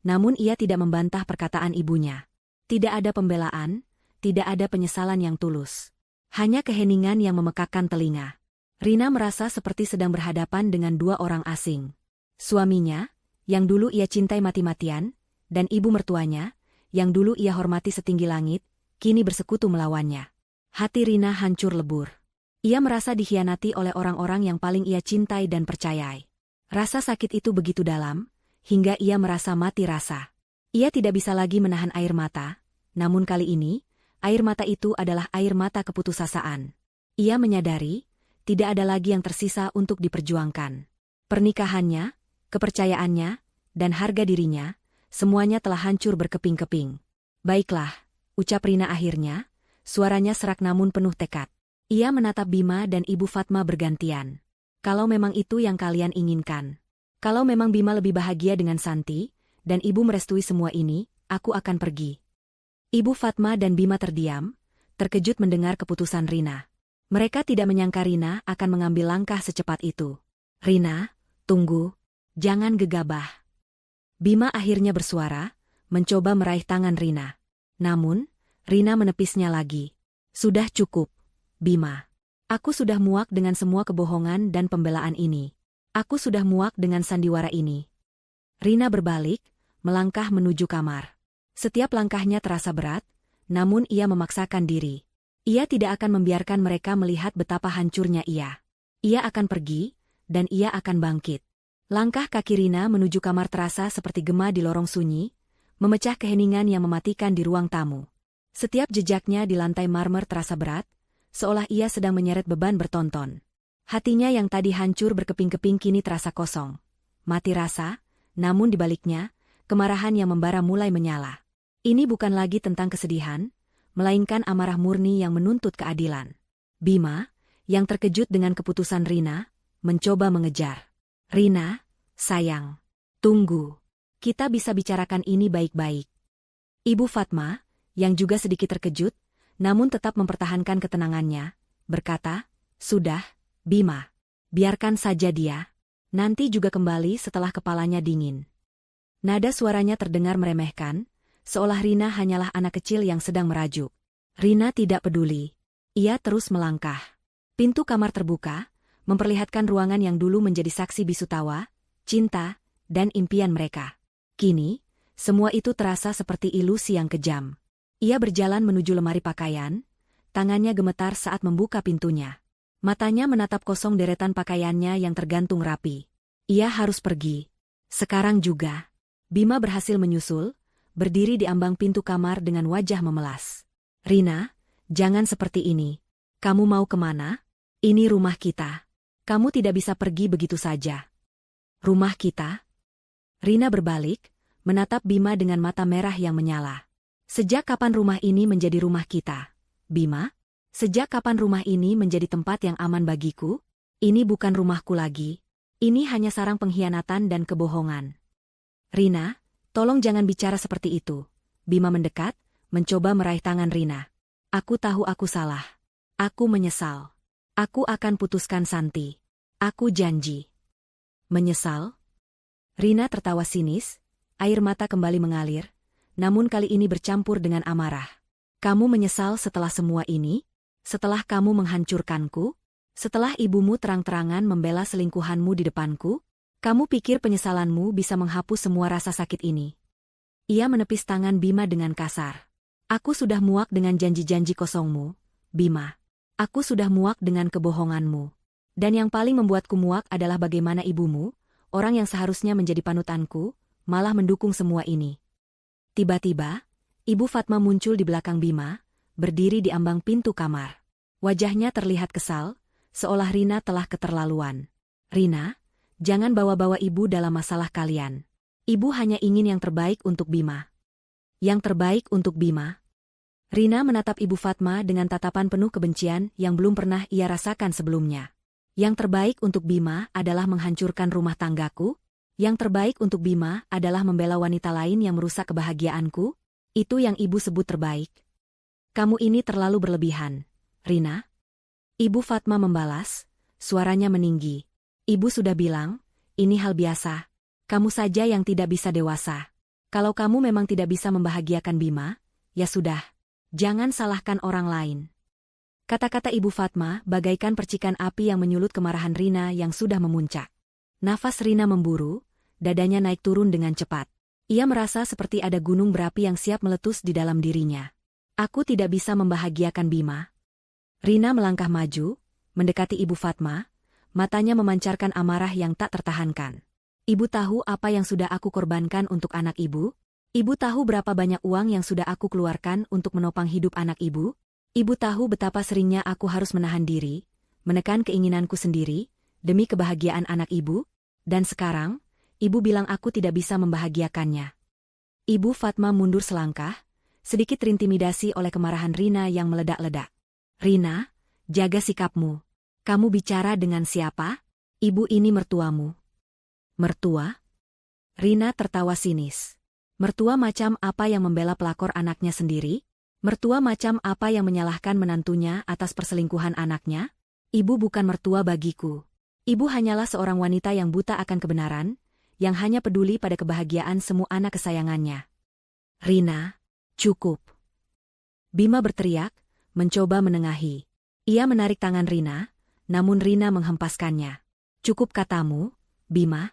Namun ia tidak membantah perkataan ibunya. Tidak ada pembelaan, tidak ada penyesalan yang tulus. Hanya keheningan yang memekakkan telinga. Rina merasa seperti sedang berhadapan dengan dua orang asing. Suaminya, yang dulu ia cintai mati-matian, dan ibu mertuanya, yang dulu ia hormati setinggi langit, kini bersekutu melawannya. Hati Rina hancur lebur. Ia merasa dikhianati oleh orang-orang yang paling ia cintai dan percayai. Rasa sakit itu begitu dalam, hingga ia merasa mati rasa. Ia tidak bisa lagi menahan air mata, namun kali ini, air mata itu adalah air mata keputusasaan. Ia menyadari, tidak ada lagi yang tersisa untuk diperjuangkan. Pernikahannya, kepercayaannya, dan harga dirinya, semuanya telah hancur berkeping-keping. Baiklah, ucap Rina akhirnya, suaranya serak namun penuh tekad. Ia menatap Bima dan Ibu Fatma bergantian. Kalau memang itu yang kalian inginkan. Kalau memang Bima lebih bahagia dengan Santi, dan ibu merestui semua ini, aku akan pergi. Ibu Fatma dan Bima terdiam, terkejut mendengar keputusan Rina. Mereka tidak menyangka Rina akan mengambil langkah secepat itu. Rina, tunggu, jangan gegabah. Bima akhirnya bersuara, mencoba meraih tangan Rina. Namun, Rina menepisnya lagi. Sudah cukup, Bima. Aku sudah muak dengan semua kebohongan dan pembelaan ini. Aku sudah muak dengan sandiwara ini. Rina berbalik, melangkah menuju kamar. Setiap langkahnya terasa berat, namun ia memaksakan diri. Ia tidak akan membiarkan mereka melihat betapa hancurnya ia. Ia akan pergi, dan ia akan bangkit. Langkah kaki Rina menuju kamar terasa seperti gema di lorong sunyi, memecah keheningan yang mematikan di ruang tamu. Setiap jejaknya di lantai marmer terasa berat, seolah ia sedang menyeret beban bertonton. Hatinya yang tadi hancur berkeping-keping kini terasa kosong. Mati rasa, namun di baliknya, kemarahan yang membara mulai menyala. Ini bukan lagi tentang kesedihan, melainkan amarah murni yang menuntut keadilan. Bima, yang terkejut dengan keputusan Rina, mencoba mengejar. Rina, sayang, tunggu. Kita bisa bicarakan ini baik-baik. Ibu Fatma, yang juga sedikit terkejut, namun tetap mempertahankan ketenangannya, berkata, sudah, Bima, biarkan saja dia. Nanti juga kembali setelah kepalanya dingin. Nada suaranya terdengar meremehkan, seolah Rina hanyalah anak kecil yang sedang merajuk. Rina tidak peduli. Ia terus melangkah. Pintu kamar terbuka, memperlihatkan ruangan yang dulu menjadi saksi bisu tawa, cinta, dan impian mereka. Kini, semua itu terasa seperti ilusi yang kejam. Ia berjalan menuju lemari pakaian, tangannya gemetar saat membuka pintunya. Matanya menatap kosong deretan pakaiannya yang tergantung rapi. Ia harus pergi. Sekarang juga. Bima berhasil menyusul, berdiri di ambang pintu kamar dengan wajah memelas. "Rina, jangan seperti ini. Kamu mau kemana? Ini rumah kita. Kamu tidak bisa pergi begitu saja." "Rumah kita?" Rina berbalik, menatap Bima dengan mata merah yang menyala. "Sejak kapan rumah ini menjadi rumah kita, Bima? Sejak kapan rumah ini menjadi tempat yang aman bagiku? Ini bukan rumahku lagi. Ini hanya sarang pengkhianatan dan kebohongan." "Rina, tolong jangan bicara seperti itu." Bima mendekat, mencoba meraih tangan Rina. "Aku tahu aku salah. Aku menyesal. Aku akan putuskan Santi. Aku janji." "Menyesal?" Rina tertawa sinis, air mata kembali mengalir, namun kali ini bercampur dengan amarah. "Kamu menyesal setelah semua ini? Setelah kamu menghancurkanku? Setelah ibumu terang-terangan membela selingkuhanmu di depanku? Kamu pikir penyesalanmu bisa menghapus semua rasa sakit ini?" Ia menepis tangan Bima dengan kasar. "Aku sudah muak dengan janji-janji kosongmu, Bima. Aku sudah muak dengan kebohonganmu. Dan yang paling membuatku muak adalah bagaimana ibumu, orang yang seharusnya menjadi panutanku, malah mendukung semua ini." Tiba-tiba, Ibu Fatma muncul di belakang Bima, berdiri di ambang pintu kamar. Wajahnya terlihat kesal, seolah Rina telah keterlaluan. "Rina, jangan bawa-bawa ibu dalam masalah kalian. Ibu hanya ingin yang terbaik untuk Bima." "Yang terbaik untuk Bima?" Rina menatap Ibu Fatma dengan tatapan penuh kebencian yang belum pernah ia rasakan sebelumnya. "Yang terbaik untuk Bima adalah menghancurkan rumah tanggaku? Yang terbaik untuk Bima adalah membela wanita lain yang merusak kebahagiaanku? Itu yang ibu sebut terbaik? Kamu ini terlalu berlebihan, Rina." Ibu Fatma membalas, suaranya meninggi. "Ibu sudah bilang, ini hal biasa. Kamu saja yang tidak bisa dewasa. Kalau kamu memang tidak bisa membahagiakan Bima, ya sudah. Jangan salahkan orang lain." Kata-kata Ibu Fatma bagaikan percikan api yang menyulut kemarahan Rina yang sudah memuncak. Nafas Rina memburu, dadanya naik turun dengan cepat. Ia merasa seperti ada gunung berapi yang siap meletus di dalam dirinya. "Aku tidak bisa membahagiakan Bima." Rina melangkah maju, mendekati Ibu Fatma, matanya memancarkan amarah yang tak tertahankan. "Ibu tahu apa yang sudah aku korbankan untuk anak ibu? Ibu tahu berapa banyak uang yang sudah aku keluarkan untuk menopang hidup anak ibu? Ibu tahu betapa seringnya aku harus menahan diri, menekan keinginanku sendiri, demi kebahagiaan anak ibu? Dan sekarang, ibu bilang aku tidak bisa membahagiakannya." Ibu Fatma mundur selangkah, sedikit terintimidasi oleh kemarahan Rina yang meledak-ledak. "Rina, jaga sikapmu. Kamu bicara dengan siapa? Ibu ini mertuamu." "Mertua?" Rina tertawa sinis. "Mertua macam apa yang membela pelakor anaknya sendiri? Mertua macam apa yang menyalahkan menantunya atas perselingkuhan anaknya? Ibu bukan mertua bagiku. Ibu hanyalah seorang wanita yang buta akan kebenaran, yang hanya peduli pada kebahagiaan semua anak kesayangannya." "Rina, cukup." Bima berteriak, mencoba menengahi. Ia menarik tangan Rina, namun Rina menghempaskannya. "Cukup katamu, Bima?"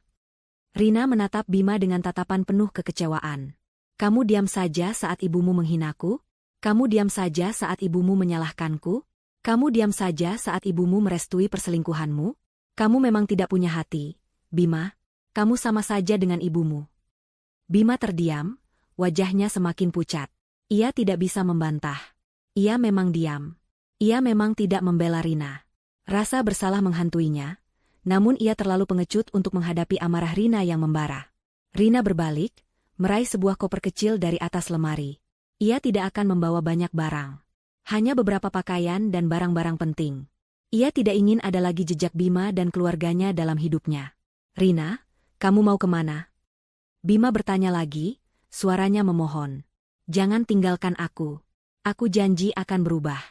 Rina menatap Bima dengan tatapan penuh kekecewaan. "Kamu diam saja saat ibumu menghinaku? Kamu diam saja saat ibumu menyalahkanku? Kamu diam saja saat ibumu merestui perselingkuhanmu? Kamu memang tidak punya hati, Bima. Kamu sama saja dengan ibumu." Bima terdiam, wajahnya semakin pucat. Ia tidak bisa membantah. Ia memang diam. Ia memang tidak membela Rina. Rasa bersalah menghantuinya, namun ia terlalu pengecut untuk menghadapi amarah Rina yang membara. Rina berbalik, meraih sebuah koper kecil dari atas lemari. Ia tidak akan membawa banyak barang. Hanya beberapa pakaian dan barang-barang penting. Ia tidak ingin ada lagi jejak Bima dan keluarganya dalam hidupnya. "Rina, kamu mau kemana?" Bima bertanya lagi, suaranya memohon. "Jangan tinggalkan aku. Aku janji akan berubah.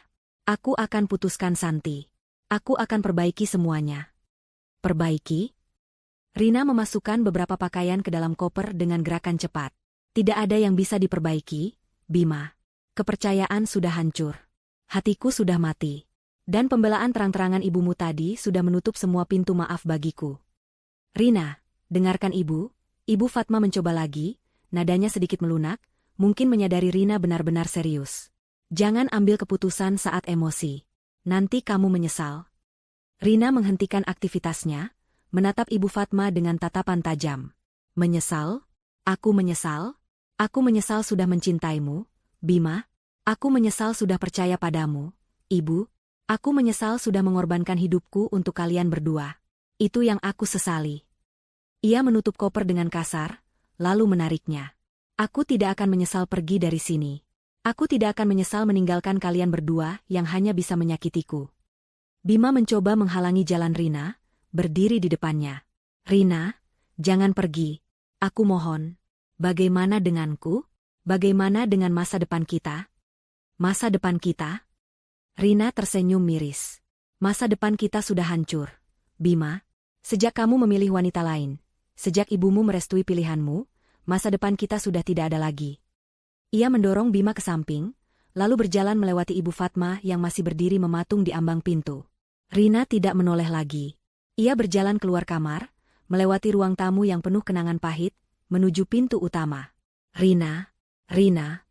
Aku akan putuskan Santi. Aku akan perbaiki semuanya." "Perbaiki?" Rina memasukkan beberapa pakaian ke dalam koper dengan gerakan cepat. "Tidak ada yang bisa diperbaiki, Bima. Kepercayaan sudah hancur. Hatiku sudah mati. Dan pembelaan terang-terangan ibumu tadi sudah menutup semua pintu maaf bagiku." "Rina, dengarkan ibu." Ibu Fatma mencoba lagi, nadanya sedikit melunak, mungkin menyadari Rina benar-benar serius. "Jangan ambil keputusan saat emosi. Nanti kamu menyesal." Rina menghentikan aktivitasnya, menatap Ibu Fatma dengan tatapan tajam. "Menyesal? Aku menyesal? Aku menyesal sudah mencintaimu, Bima. Aku menyesal sudah percaya padamu, Ibu. Aku menyesal sudah mengorbankan hidupku untuk kalian berdua. Itu yang aku sesali. Ia menutup koper dengan kasar, lalu menariknya. Aku tidak akan menyesal pergi dari sini. Aku tidak akan menyesal meninggalkan kalian berdua yang hanya bisa menyakitiku. Bima mencoba menghalangi jalan Rina, berdiri di depannya. Rina, jangan pergi. Aku mohon. Bagaimana denganku? Bagaimana dengan masa depan kita? Masa depan kita? Rina tersenyum miris. Masa depan kita sudah hancur. Bima, sejak kamu memilih wanita lain, sejak ibumu merestui pilihanmu, masa depan kita sudah tidak ada lagi. Ia mendorong Bima ke samping, lalu berjalan melewati Ibu Fatma yang masih berdiri mematung di ambang pintu. Rina tidak menoleh lagi. Ia berjalan keluar kamar, melewati ruang tamu yang penuh kenangan pahit, menuju pintu utama. Rina, Rina.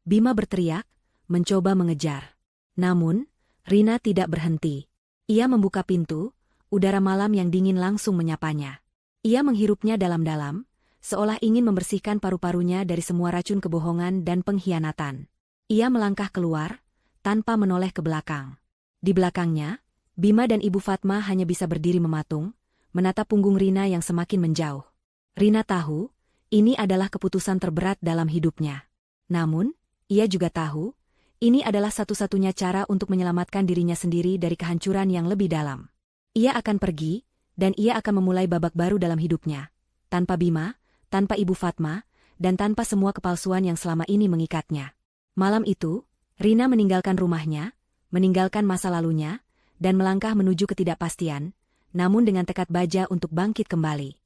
Bima berteriak, mencoba mengejar. Namun, Rina tidak berhenti. Ia membuka pintu, udara malam yang dingin langsung menyapanya. Ia menghirupnya dalam-dalam, seolah ingin membersihkan paru-parunya dari semua racun kebohongan dan pengkhianatan. Ia melangkah keluar, tanpa menoleh ke belakang. Di belakangnya, Bima dan Ibu Fatma hanya bisa berdiri mematung, menatap punggung Rina yang semakin menjauh. Rina tahu, ini adalah keputusan terberat dalam hidupnya. Namun, ia juga tahu, ini adalah satu-satunya cara untuk menyelamatkan dirinya sendiri dari kehancuran yang lebih dalam. Ia akan pergi, dan ia akan memulai babak baru dalam hidupnya. Tanpa Bima, tanpa Ibu Fatma, dan tanpa semua kepalsuan yang selama ini mengikatnya. Malam itu, Rina meninggalkan rumahnya, meninggalkan masa lalunya, dan melangkah menuju ketidakpastian, namun dengan tekad baja untuk bangkit kembali.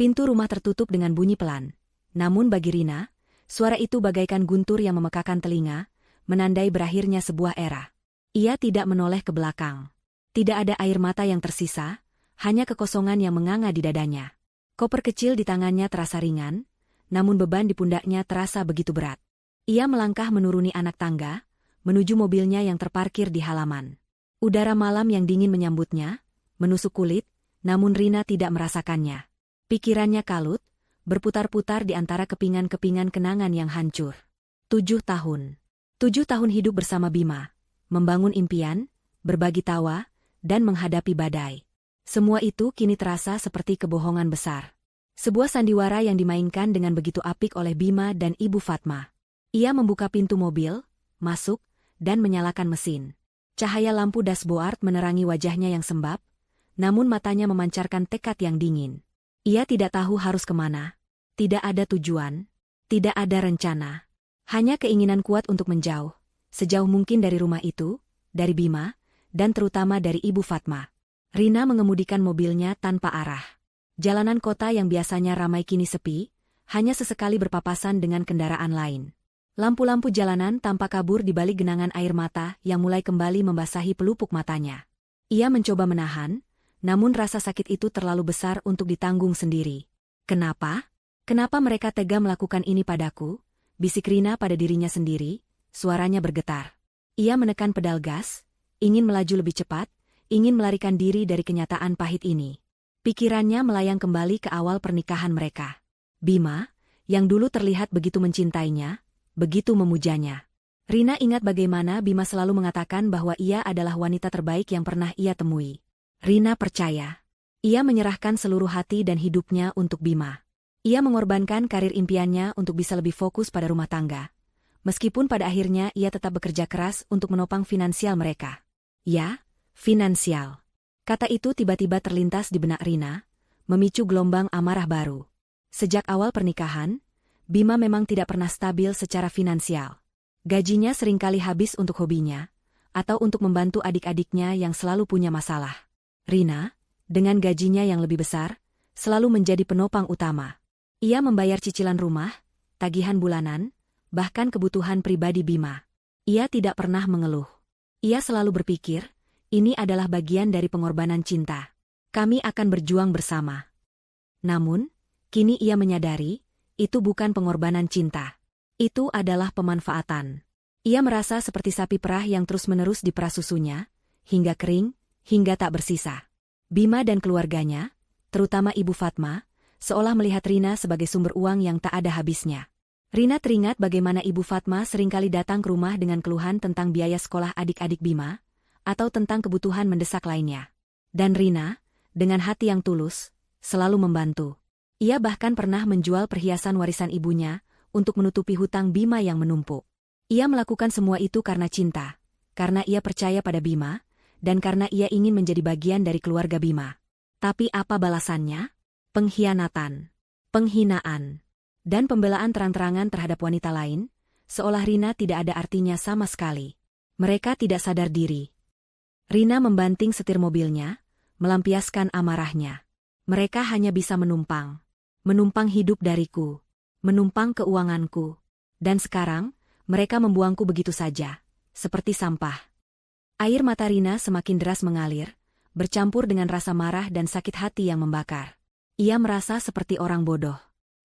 Pintu rumah tertutup dengan bunyi pelan. Namun bagi Rina, suara itu bagaikan guntur yang memekakan telinga, menandai berakhirnya sebuah era. Ia tidak menoleh ke belakang. Tidak ada air mata yang tersisa, hanya kekosongan yang menganga di dadanya. Koper kecil di tangannya terasa ringan, namun beban di pundaknya terasa begitu berat. Ia melangkah menuruni anak tangga, menuju mobilnya yang terparkir di halaman. Udara malam yang dingin menyambutnya, menusuk kulit, namun Rina tidak merasakannya. Pikirannya kalut, berputar-putar di antara kepingan-kepingan kenangan yang hancur. 7 tahun. 7 tahun hidup bersama Bima, membangun impian, berbagi tawa, dan menghadapi badai. Semua itu kini terasa seperti kebohongan besar. Sebuah sandiwara yang dimainkan dengan begitu apik oleh Bima dan Ibu Fatma. Ia membuka pintu mobil, masuk, dan menyalakan mesin. Cahaya lampu dashboard menerangi wajahnya yang sembab, namun matanya memancarkan tekad yang dingin. Ia tidak tahu harus kemana. Tidak ada tujuan. Tidak ada rencana. Hanya keinginan kuat untuk menjauh, sejauh mungkin dari rumah itu, dari Bima, dan terutama dari Ibu Fatma. Rina mengemudikan mobilnya tanpa arah. Jalanan kota yang biasanya ramai kini sepi, hanya sesekali berpapasan dengan kendaraan lain. Lampu-lampu jalanan tampak kabur di balik genangan air mata yang mulai kembali membasahi pelupuk matanya. Ia mencoba menahan, namun rasa sakit itu terlalu besar untuk ditanggung sendiri. Kenapa? Kenapa mereka tega melakukan ini padaku? Bisik Rina pada dirinya sendiri, suaranya bergetar. Ia menekan pedal gas, ingin melaju lebih cepat, ingin melarikan diri dari kenyataan pahit ini. Pikirannya melayang kembali ke awal pernikahan mereka. Bima, yang dulu terlihat begitu mencintainya, begitu memujanya. Rina ingat bagaimana Bima selalu mengatakan bahwa ia adalah wanita terbaik yang pernah ia temui. Rina percaya. Ia menyerahkan seluruh hati dan hidupnya untuk Bima. Ia mengorbankan karir impiannya untuk bisa lebih fokus pada rumah tangga. Meskipun pada akhirnya ia tetap bekerja keras untuk menopang finansial mereka. Ya, finansial. Kata itu tiba-tiba terlintas di benak Rina, memicu gelombang amarah baru. Sejak awal pernikahan, Bima memang tidak pernah stabil secara finansial. Gajinya seringkali habis untuk hobinya, atau untuk membantu adik-adiknya yang selalu punya masalah. Rina, dengan gajinya yang lebih besar, selalu menjadi penopang utama. Ia membayar cicilan rumah, tagihan bulanan, bahkan kebutuhan pribadi Bima. Ia tidak pernah mengeluh. Ia selalu berpikir, ini adalah bagian dari pengorbanan cinta. Kami akan berjuang bersama. Namun, kini ia menyadari, itu bukan pengorbanan cinta. Itu adalah pemanfaatan. Ia merasa seperti sapi perah yang terus-menerus diperah susunya, hingga kering, hingga tak bersisa. Bima dan keluarganya, terutama Ibu Fatma, seolah melihat Rina sebagai sumber uang yang tak ada habisnya. Rina teringat bagaimana Ibu Fatma seringkali datang ke rumah dengan keluhan tentang biaya sekolah adik-adik Bima, atau tentang kebutuhan mendesak lainnya. Dan Rina, dengan hati yang tulus, selalu membantu. Ia bahkan pernah menjual perhiasan warisan ibunya untuk menutupi hutang Bima yang menumpuk. Ia melakukan semua itu karena cinta, karena ia percaya pada Bima, dan karena ia ingin menjadi bagian dari keluarga Bima. Tapi apa balasannya? Pengkhianatan, penghinaan, dan pembelaan terang-terangan terhadap wanita lain, seolah Rina tidak ada artinya sama sekali. Mereka tidak sadar diri. Rina membanting setir mobilnya, melampiaskan amarahnya. Mereka hanya bisa menumpang. Menumpang hidup dariku. Menumpang keuanganku. Dan sekarang, mereka membuangku begitu saja. Seperti sampah. Air mata Rina semakin deras mengalir, bercampur dengan rasa marah dan sakit hati yang membakar. Ia merasa seperti orang bodoh.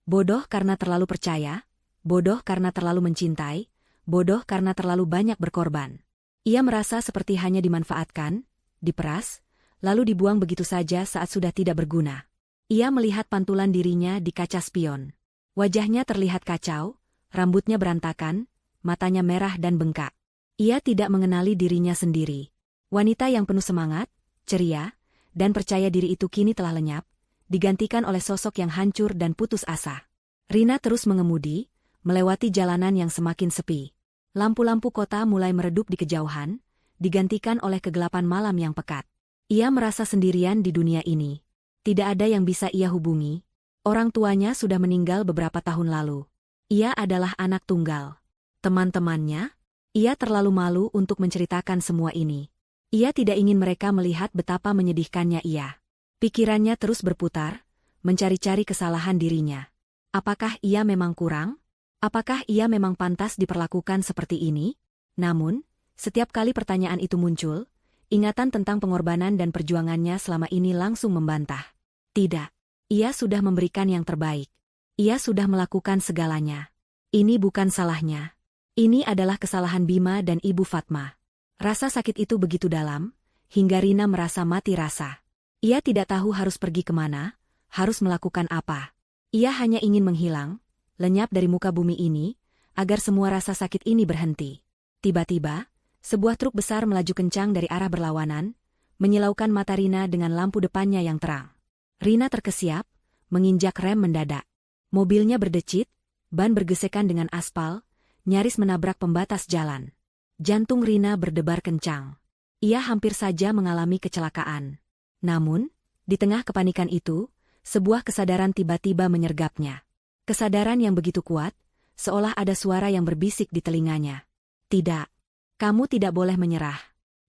Bodoh karena terlalu percaya, bodoh karena terlalu mencintai, bodoh karena terlalu banyak berkorban. Ia merasa seperti hanya dimanfaatkan, diperas, lalu dibuang begitu saja saat sudah tidak berguna. Ia melihat pantulan dirinya di kaca spion. Wajahnya terlihat kacau, rambutnya berantakan, matanya merah dan bengkak. Ia tidak mengenali dirinya sendiri. Wanita yang penuh semangat, ceria, dan percaya diri itu kini telah lenyap, digantikan oleh sosok yang hancur dan putus asa. Rina terus mengemudi, melewati jalanan yang semakin sepi. Lampu-lampu kota mulai meredup di kejauhan, digantikan oleh kegelapan malam yang pekat. Ia merasa sendirian di dunia ini. Tidak ada yang bisa ia hubungi. Orang tuanya sudah meninggal beberapa tahun lalu. Ia adalah anak tunggal. Teman-temannya? Ia terlalu malu untuk menceritakan semua ini. Ia tidak ingin mereka melihat betapa menyedihkannya ia. Pikirannya terus berputar, mencari-cari kesalahan dirinya. Apakah ia memang kurang? Apakah ia memang pantas diperlakukan seperti ini? Namun, setiap kali pertanyaan itu muncul, ingatan tentang pengorbanan dan perjuangannya selama ini langsung membantah. Tidak. Ia sudah memberikan yang terbaik. Ia sudah melakukan segalanya. Ini bukan salahnya. Ini adalah kesalahan Bima dan Ibu Fatma. Rasa sakit itu begitu dalam, hingga Rina merasa mati rasa. Ia tidak tahu harus pergi kemana, harus melakukan apa. Ia hanya ingin menghilang, lenyap dari muka bumi ini, agar semua rasa sakit ini berhenti. Tiba-tiba, sebuah truk besar melaju kencang dari arah berlawanan, menyilaukan mata Rina dengan lampu depannya yang terang. Rina terkesiap, menginjak rem mendadak. Mobilnya berdecit, ban bergesekan dengan aspal, nyaris menabrak pembatas jalan. Jantung Rina berdebar kencang. Ia hampir saja mengalami kecelakaan. Namun, di tengah kepanikan itu, sebuah kesadaran tiba-tiba menyergapnya. Kesadaran yang begitu kuat, seolah ada suara yang berbisik di telinganya. Tidak. Kamu tidak boleh menyerah.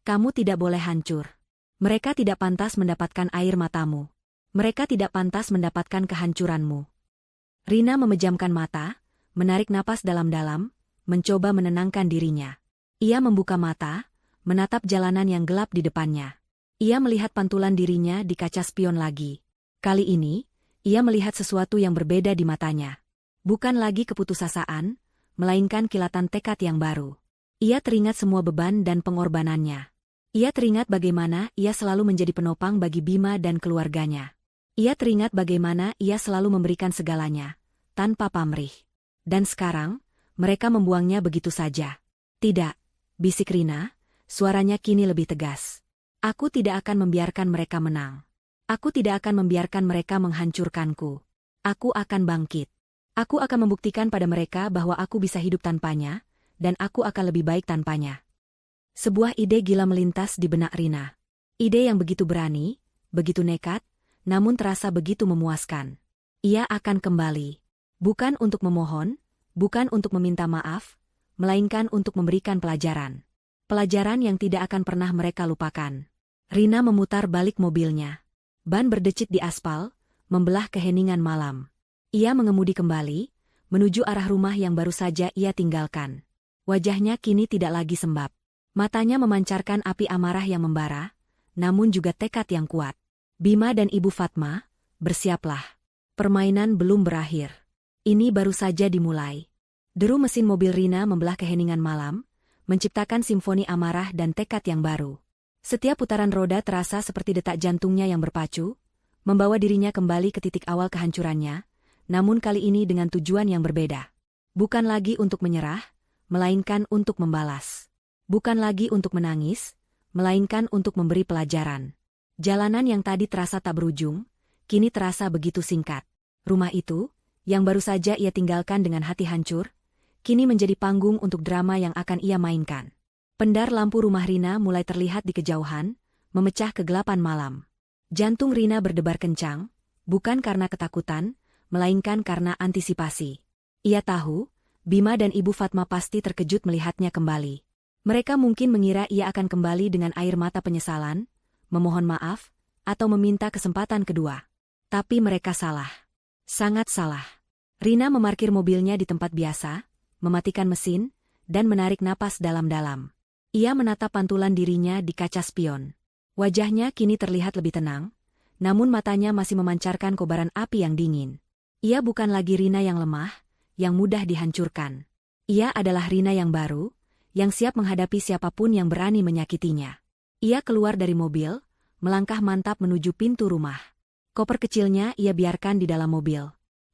Kamu tidak boleh hancur. Mereka tidak pantas mendapatkan air matamu. Mereka tidak pantas mendapatkan kehancuranmu. Rina memejamkan mata, menarik napas dalam-dalam, mencoba menenangkan dirinya. Ia membuka mata, menatap jalanan yang gelap di depannya. Ia melihat pantulan dirinya di kaca spion lagi. Kali ini, ia melihat sesuatu yang berbeda di matanya. Bukan lagi keputusasaan, melainkan kilatan tekad yang baru. Ia teringat semua beban dan pengorbanannya. Ia teringat bagaimana ia selalu menjadi penopang bagi Bima dan keluarganya. Ia teringat bagaimana ia selalu memberikan segalanya, tanpa pamrih. Dan sekarang, mereka membuangnya begitu saja. Tidak, bisik Rina, suaranya kini lebih tegas. Aku tidak akan membiarkan mereka menang. Aku tidak akan membiarkan mereka menghancurkanku. Aku akan bangkit. Aku akan membuktikan pada mereka bahwa aku bisa hidup tanpanya, dan aku akan lebih baik tanpanya. Sebuah ide gila melintas di benak Rina. Ide yang begitu berani, begitu nekat, namun terasa begitu memuaskan. Ia akan kembali. Bukan untuk memohon, bukan untuk meminta maaf, melainkan untuk memberikan pelajaran. Pelajaran yang tidak akan pernah mereka lupakan. Rina memutar balik mobilnya. Ban berdecit di aspal, membelah keheningan malam. Ia mengemudi kembali, menuju arah rumah yang baru saja ia tinggalkan. Wajahnya kini tidak lagi sembab. Matanya memancarkan api amarah yang membara, namun juga tekad yang kuat. Bima dan Ibu Fatma, bersiaplah. Permainan belum berakhir. Ini baru saja dimulai. Deru mesin mobil Rina membelah keheningan malam, menciptakan simfoni amarah dan tekad yang baru. Setiap putaran roda terasa seperti detak jantungnya yang berpacu, membawa dirinya kembali ke titik awal kehancurannya, namun kali ini dengan tujuan yang berbeda. Bukan lagi untuk menyerah, melainkan untuk membalas. Bukan lagi untuk menangis, melainkan untuk memberi pelajaran. Jalanan yang tadi terasa tak berujung, kini terasa begitu singkat. Rumah itu, yang baru saja ia tinggalkan dengan hati hancur, kini menjadi panggung untuk drama yang akan ia mainkan. Pendar lampu rumah Rina mulai terlihat di kejauhan, memecah kegelapan malam. Jantung Rina berdebar kencang, bukan karena ketakutan, melainkan karena antisipasi. Ia tahu, Bima dan Ibu Fatma pasti terkejut melihatnya kembali. Mereka mungkin mengira ia akan kembali dengan air mata penyesalan, memohon maaf, atau meminta kesempatan kedua. Tapi mereka salah. Sangat salah. Rina memarkir mobilnya di tempat biasa, mematikan mesin, dan menarik napas dalam-dalam. Ia menatap pantulan dirinya di kaca spion. Wajahnya kini terlihat lebih tenang, namun matanya masih memancarkan kobaran api yang dingin. Ia bukan lagi Rina yang lemah, yang mudah dihancurkan. Ia adalah Rina yang baru, yang siap menghadapi siapapun yang berani menyakitinya. Ia keluar dari mobil, melangkah mantap menuju pintu rumah. Koper kecilnya ia biarkan di dalam mobil.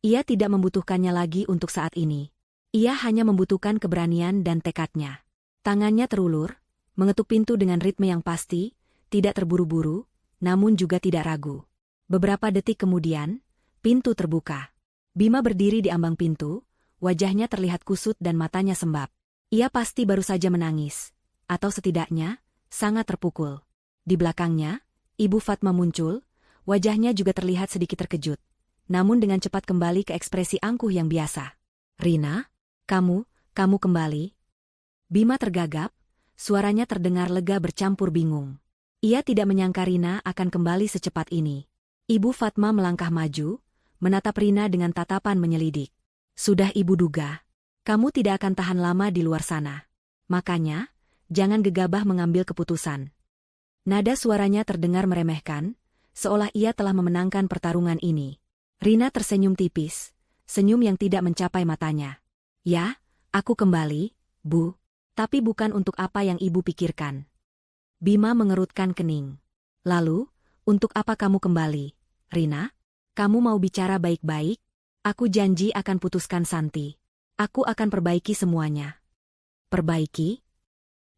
Ia tidak membutuhkannya lagi untuk saat ini. Ia hanya membutuhkan keberanian dan tekadnya. Tangannya terulur, mengetuk pintu dengan ritme yang pasti, tidak terburu-buru, namun juga tidak ragu. Beberapa detik kemudian, pintu terbuka. Bima berdiri di ambang pintu, wajahnya terlihat kusut dan matanya sembab. Ia pasti baru saja menangis, atau setidaknya, sangat terpukul. Di belakangnya, Ibu Fatma muncul, wajahnya juga terlihat sedikit terkejut. Namun dengan cepat kembali ke ekspresi angkuh yang biasa. "Rina, kamu kembali?" Bima tergagap, suaranya terdengar lega bercampur bingung. Ia tidak menyangka Rina akan kembali secepat ini. Ibu Fatma melangkah maju, menatap Rina dengan tatapan menyelidik. "Sudah ibu duga. Kamu tidak akan tahan lama di luar sana. Makanya, jangan gegabah mengambil keputusan." Nada suaranya terdengar meremehkan, seolah ia telah memenangkan pertarungan ini. Rina tersenyum tipis, senyum yang tidak mencapai matanya. "Ya, aku kembali, Bu. Tapi bukan untuk apa yang ibu pikirkan." Bima mengerutkan kening. "Lalu, untuk apa kamu kembali, Rina? Kamu mau bicara baik-baik? Aku janji akan putuskan Santi. Aku akan perbaiki semuanya." "Perbaiki?"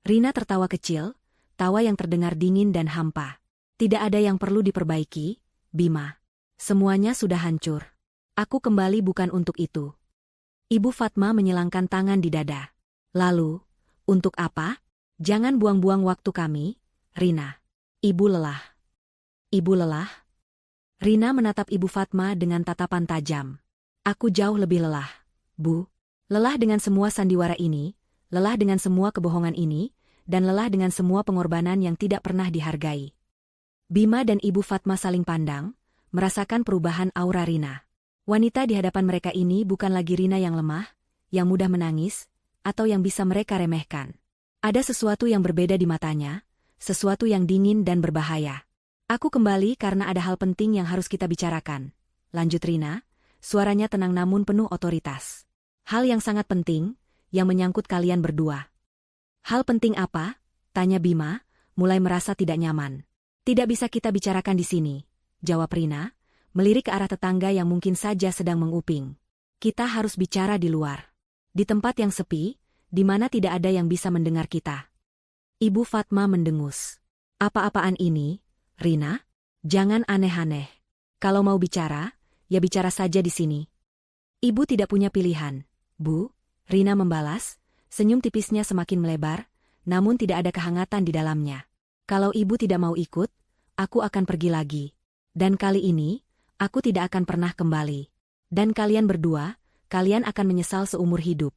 Rina tertawa kecil, tawa yang terdengar dingin dan hampa. "Tidak ada yang perlu diperbaiki, Bima. Semuanya sudah hancur. Aku kembali bukan untuk itu." Ibu Fatma menyilangkan tangan di dada. "Lalu, untuk apa? Jangan buang-buang waktu kami, Rina. Ibu lelah." "Ibu lelah?" Rina menatap Ibu Fatma dengan tatapan tajam. "Aku jauh lebih lelah, Bu. Lelah dengan semua sandiwara ini, lelah dengan semua kebohongan ini, dan lelah dengan semua pengorbanan yang tidak pernah dihargai." Bima dan Ibu Fatma saling pandang, merasakan perubahan aura Rina. Wanita di hadapan mereka ini bukan lagi Rina yang lemah, yang mudah menangis, atau yang bisa mereka remehkan. Ada sesuatu yang berbeda di matanya, sesuatu yang dingin dan berbahaya. "Aku kembali karena ada hal penting yang harus kita bicarakan," lanjut Rina, suaranya tenang namun penuh otoritas. "Hal yang sangat penting, yang menyangkut kalian berdua." "Hal penting apa?" tanya Bima, mulai merasa tidak nyaman. "Tidak bisa kita bicarakan di sini," jawab Rina, melirik ke arah tetangga yang mungkin saja sedang menguping. "Kita harus bicara di luar. Di tempat yang sepi, di mana tidak ada yang bisa mendengar kita." Ibu Fatma mendengus. "Apa-apaan ini, Rina? Jangan aneh-aneh. Kalau mau bicara, ya bicara saja di sini." "Ibu tidak punya pilihan, Bu," Rina membalas, senyum tipisnya semakin melebar, namun tidak ada kehangatan di dalamnya. "Kalau ibu tidak mau ikut, aku akan pergi lagi. Dan kali ini, aku tidak akan pernah kembali. Dan kalian berdua, kalian akan menyesal seumur hidup."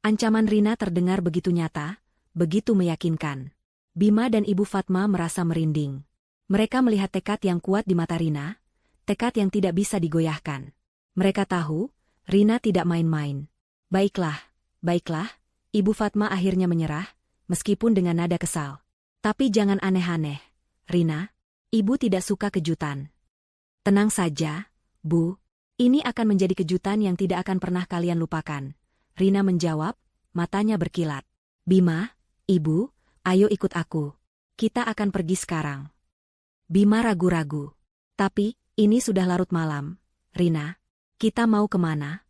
Ancaman Rina terdengar begitu nyata, begitu meyakinkan. Bima dan Ibu Fatma merasa merinding. Mereka melihat tekad yang kuat di mata Rina, tekad yang tidak bisa digoyahkan. Mereka tahu, Rina tidak main-main. "Baiklah, baiklah," Ibu Fatma akhirnya menyerah, meskipun dengan nada kesal. "Tapi jangan aneh-aneh, Rina. Ibu tidak suka kejutan." "Tenang saja, Bu. Ini akan menjadi kejutan yang tidak akan pernah kalian lupakan," Rina menjawab, matanya berkilat. "Bima, Ibu, ayo ikut aku. Kita akan pergi sekarang." Bima ragu-ragu. "Tapi, ini sudah larut malam, Rina. Kita mau kemana?"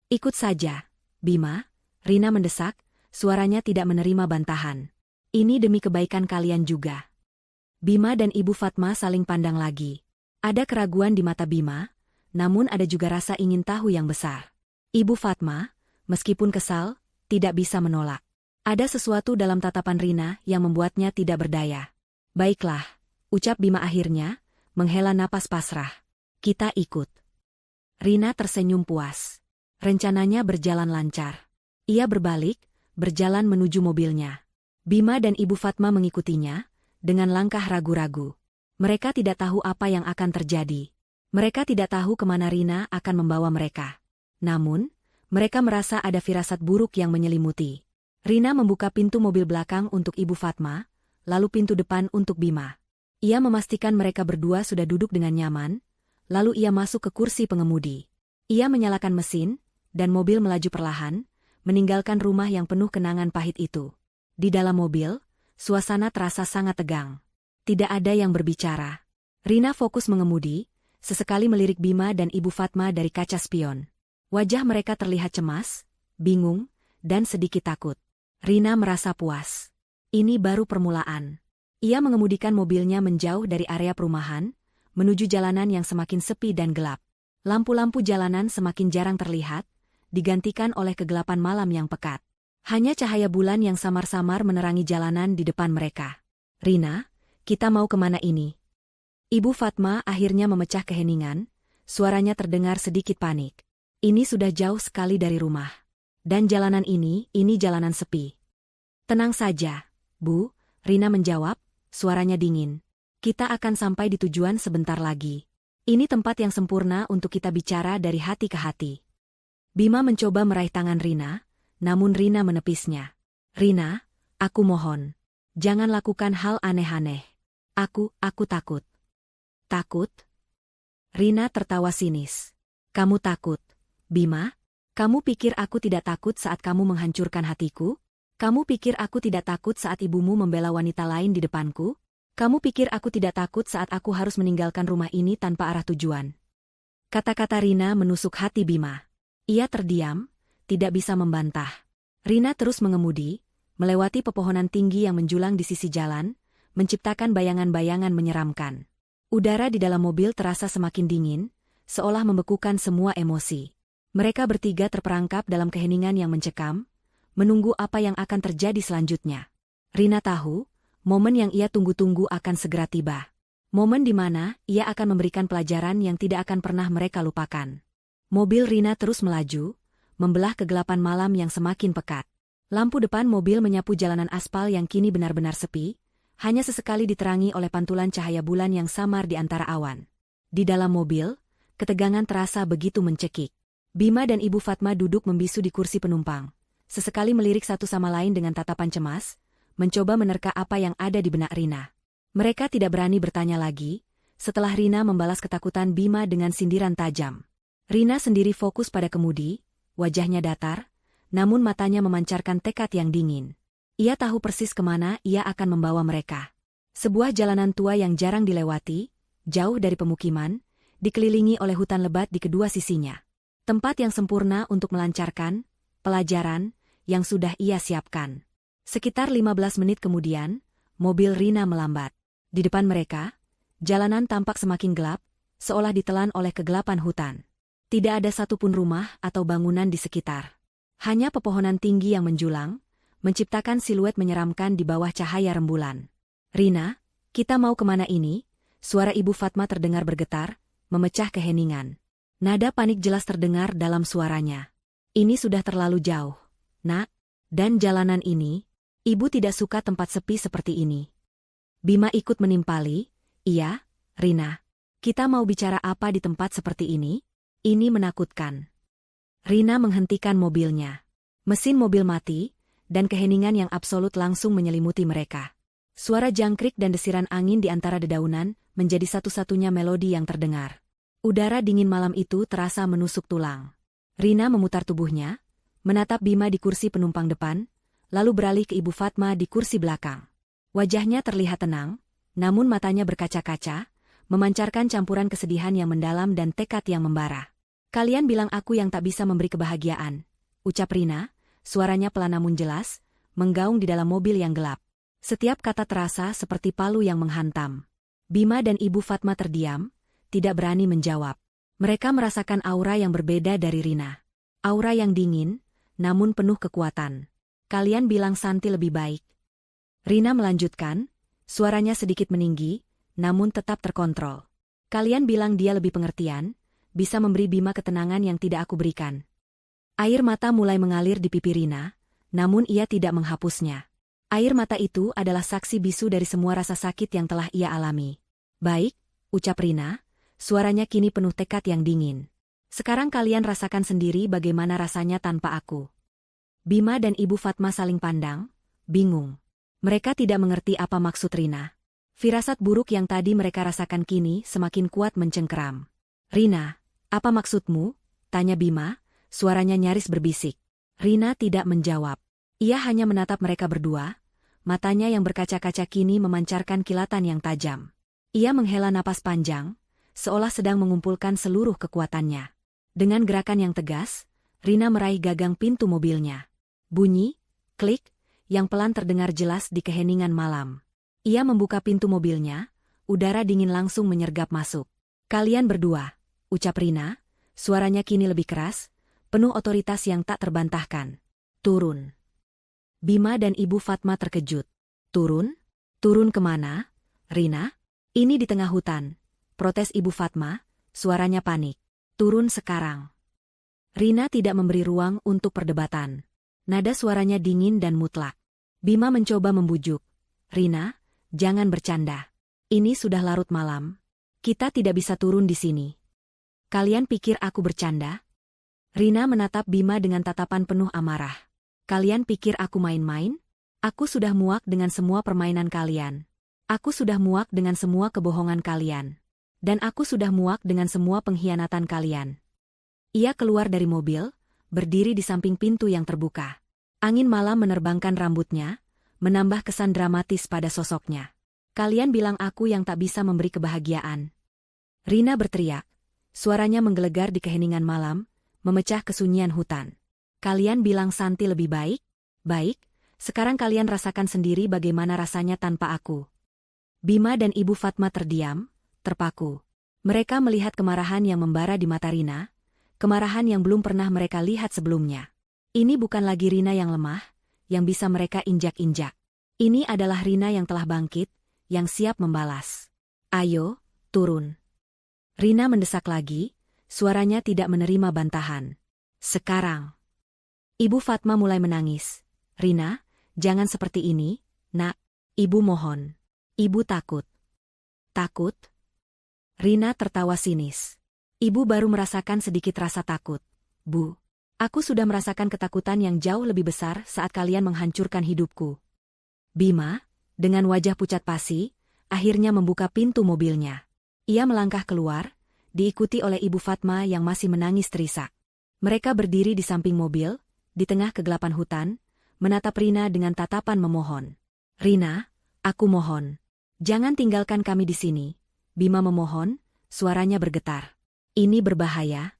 "Ikut saja, Bima, Rina mendesak, suaranya tidak menerima bantahan. Ini demi kebaikan kalian juga. Bima dan Ibu Fatma saling pandang lagi. Ada keraguan di mata Bima, namun ada juga rasa ingin tahu yang besar. Ibu Fatma, meskipun kesal, tidak bisa menolak. Ada sesuatu dalam tatapan Rina yang membuatnya tidak berdaya. Baiklah, ucap Bima akhirnya, menghela napas pasrah. Kita ikut. Rina tersenyum puas. Rencananya berjalan lancar. Ia berbalik, berjalan menuju mobilnya. Bima dan Ibu Fatma mengikutinya, dengan langkah ragu-ragu. Mereka tidak tahu apa yang akan terjadi. Mereka tidak tahu kemana Rina akan membawa mereka. Namun, mereka merasa ada firasat buruk yang menyelimuti. Rina membuka pintu mobil belakang untuk Ibu Fatma, lalu pintu depan untuk Bima. Ia memastikan mereka berdua sudah duduk dengan nyaman, lalu ia masuk ke kursi pengemudi. Ia menyalakan mesin, dan mobil melaju perlahan, meninggalkan rumah yang penuh kenangan pahit itu. Di dalam mobil, suasana terasa sangat tegang. Tidak ada yang berbicara. Rina fokus mengemudi, sesekali melirik Bima dan Ibu Fatma dari kaca spion. Wajah mereka terlihat cemas, bingung, dan sedikit takut. Rina merasa puas. Ini baru permulaan. Ia mengemudikan mobilnya menjauh dari area perumahan, menuju jalanan yang semakin sepi dan gelap. Lampu-lampu jalanan semakin jarang terlihat, digantikan oleh kegelapan malam yang pekat. Hanya cahaya bulan yang samar-samar menerangi jalanan di depan mereka. Rina, kita mau kemana ini? Ibu Fatma akhirnya memecah keheningan, suaranya terdengar sedikit panik. Ini sudah jauh sekali dari rumah. Dan jalanan ini jalanan sepi. Tenang saja, Bu, Rina menjawab, suaranya dingin. Kita akan sampai di tujuan sebentar lagi. Ini tempat yang sempurna untuk kita bicara dari hati ke hati. Bima mencoba meraih tangan Rina, namun Rina menepisnya. Rina, aku mohon. Jangan lakukan hal aneh-aneh. Aku takut. Takut? Rina tertawa sinis. Kamu takut, Bima? Kamu pikir aku tidak takut saat kamu menghancurkan hatiku? Kamu pikir aku tidak takut saat ibumu membela wanita lain di depanku? Kamu pikir aku tidak takut saat aku harus meninggalkan rumah ini tanpa arah tujuan? Kata-kata Rina menusuk hati Bima. Ia terdiam, tidak bisa membantah. Rina terus mengemudi, melewati pepohonan tinggi yang menjulang di sisi jalan, menciptakan bayangan-bayangan menyeramkan. Udara di dalam mobil terasa semakin dingin, seolah membekukan semua emosi. Mereka bertiga terperangkap dalam keheningan yang mencekam, menunggu apa yang akan terjadi selanjutnya. Rina tahu, momen yang ia tunggu-tunggu akan segera tiba. Momen di mana ia akan memberikan pelajaran yang tidak akan pernah mereka lupakan. Mobil Rina terus melaju, membelah kegelapan malam yang semakin pekat. Lampu depan mobil menyapu jalanan aspal yang kini benar-benar sepi, hanya sesekali diterangi oleh pantulan cahaya bulan yang samar di antara awan. Di dalam mobil, ketegangan terasa begitu mencekik. Bima dan Ibu Fatma duduk membisu di kursi penumpang. Sesekali melirik satu sama lain dengan tatapan cemas, mencoba menerka apa yang ada di benak Rina. Mereka tidak berani bertanya lagi, setelah Rina membalas ketakutan Bima dengan sindiran tajam. Rina sendiri fokus pada kemudi, wajahnya datar, namun matanya memancarkan tekad yang dingin. Ia tahu persis kemana ia akan membawa mereka. Sebuah jalanan tua yang jarang dilewati, jauh dari pemukiman, dikelilingi oleh hutan lebat di kedua sisinya. Tempat yang sempurna untuk melancarkan pelajaran yang sudah ia siapkan. Sekitar 15 menit kemudian, mobil Rina melambat. Di depan mereka, jalanan tampak semakin gelap, seolah ditelan oleh kegelapan hutan. Tidak ada satupun rumah atau bangunan di sekitar. Hanya pepohonan tinggi yang menjulang, menciptakan siluet menyeramkan di bawah cahaya rembulan. Rina, kita mau kemana ini? Suara Ibu Fatma terdengar bergetar, memecah keheningan. Nada panik jelas terdengar dalam suaranya. Ini sudah terlalu jauh, Nak. Dan jalanan ini, Ibu tidak suka tempat sepi seperti ini. Bima ikut menimpali, iya, Rina. Kita mau bicara apa di tempat seperti ini? Ini menakutkan. Rina menghentikan mobilnya. Mesin mobil mati, dan keheningan yang absolut langsung menyelimuti mereka. Suara jangkrik dan desiran angin di antara dedaunan menjadi satu-satunya melodi yang terdengar. Udara dingin malam itu terasa menusuk tulang. Rina memutar tubuhnya, menatap Bima di kursi penumpang depan, lalu beralih ke Ibu Fatma di kursi belakang. Wajahnya terlihat tenang, namun matanya berkaca-kaca, memancarkan campuran kesedihan yang mendalam dan tekad yang membara. Kalian bilang aku yang tak bisa memberi kebahagiaan. ucap Rina, suaranya pelan namun jelas, menggaung di dalam mobil yang gelap. Setiap kata terasa seperti palu yang menghantam. Bima dan Ibu Fatma terdiam, tidak berani menjawab. Mereka merasakan aura yang berbeda dari Rina. Aura yang dingin, namun penuh kekuatan. Kalian bilang Santi lebih baik. Rina melanjutkan, suaranya sedikit meninggi, namun tetap terkontrol. Kalian bilang dia lebih pengertian, bisa memberi Bima ketenangan yang tidak aku berikan. Air mata mulai mengalir di pipi Rina, namun ia tidak menghapusnya. Air mata itu adalah saksi bisu dari semua rasa sakit yang telah ia alami. Baik, ucap Rina, suaranya kini penuh tekad yang dingin. Sekarang kalian rasakan sendiri bagaimana rasanya tanpa aku. Bima dan Ibu Fatma saling pandang, bingung. Mereka tidak mengerti apa maksud Rina. Firasat buruk yang tadi mereka rasakan kini semakin kuat mencengkeram. Rina, apa maksudmu? Tanya Bima, suaranya nyaris berbisik. Rina tidak menjawab. Ia hanya menatap mereka berdua, matanya yang berkaca-kaca kini memancarkan kilatan yang tajam. Ia menghela napas panjang, seolah sedang mengumpulkan seluruh kekuatannya. Dengan gerakan yang tegas, Rina meraih gagang pintu mobilnya. Bunyi, klik, yang pelan terdengar jelas di keheningan malam. Ia membuka pintu mobilnya, udara dingin langsung menyergap masuk. Kalian berdua, ucap Rina, suaranya kini lebih keras, penuh otoritas yang tak terbantahkan. Turun. Bima dan Ibu Fatma terkejut. Turun? Turun kemana? Rina? Ini di tengah hutan. Protes Ibu Fatma, suaranya panik. Turun sekarang. Rina tidak memberi ruang untuk perdebatan. Nada suaranya dingin dan mutlak. Bima mencoba membujuk. Rina, jangan bercanda. Ini sudah larut malam. Kita tidak bisa turun di sini. Kalian pikir aku bercanda? Rina menatap Bima dengan tatapan penuh amarah. Kalian pikir aku main-main? Aku sudah muak dengan semua permainan kalian. Aku sudah muak dengan semua kebohongan kalian. Dan aku sudah muak dengan semua pengkhianatan kalian. Ia keluar dari mobil, berdiri di samping pintu yang terbuka. Angin malam menerbangkan rambutnya, menambah kesan dramatis pada sosoknya. Kalian bilang aku yang tak bisa memberi kebahagiaan. Rina berteriak. Suaranya menggelegar di keheningan malam, memecah kesunyian hutan. Kalian bilang Santi lebih baik? Baik, sekarang kalian rasakan sendiri bagaimana rasanya tanpa aku. Bima dan Ibu Fatma terdiam, terpaku. Mereka melihat kemarahan yang membara di mata Rina, kemarahan yang belum pernah mereka lihat sebelumnya. Ini bukan lagi Rina yang lemah, yang bisa mereka injak-injak. Ini adalah Rina yang telah bangkit, yang siap membalas. Ayo, turun. Rina mendesak lagi, suaranya tidak menerima bantahan. Sekarang. Ibu Fatma mulai menangis. Rina, jangan seperti ini, nak. Ibu mohon. Ibu takut. Takut? Rina tertawa sinis. Ibu baru merasakan sedikit rasa takut. Bu. Aku sudah merasakan ketakutan yang jauh lebih besar saat kalian menghancurkan hidupku. Bima, dengan wajah pucat pasi, akhirnya membuka pintu mobilnya. Ia melangkah keluar, diikuti oleh Ibu Fatma yang masih menangis terisak. Mereka berdiri di samping mobil, di tengah kegelapan hutan, menatap Rina dengan tatapan memohon. Rina, aku mohon. Jangan tinggalkan kami di sini. Bima memohon, suaranya bergetar. Ini berbahaya.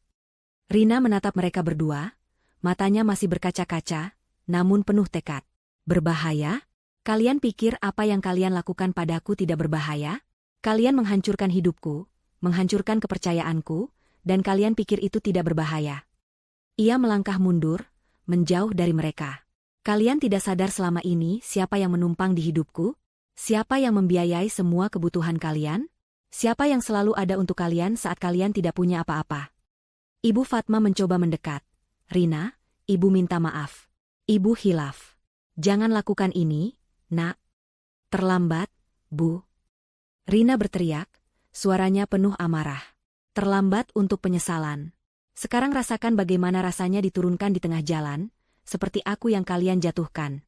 Rina menatap mereka berdua, matanya masih berkaca-kaca, namun penuh tekad. Berbahaya? Kalian pikir apa yang kalian lakukan padaku tidak berbahaya? Kalian menghancurkan hidupku, menghancurkan kepercayaanku, dan kalian pikir itu tidak berbahaya. Ia melangkah mundur, menjauh dari mereka. Kalian tidak sadar selama ini siapa yang menumpang di hidupku? Siapa yang membiayai semua kebutuhan kalian? Siapa yang selalu ada untuk kalian saat kalian tidak punya apa-apa? Ibu Fatma mencoba mendekat. Rina, Ibu minta maaf. Ibu hilaf. Jangan lakukan ini, nak. Terlambat, Bu. Rina berteriak, suaranya penuh amarah. Terlambat untuk penyesalan. Sekarang rasakan bagaimana rasanya diturunkan di tengah jalan, seperti aku yang kalian jatuhkan.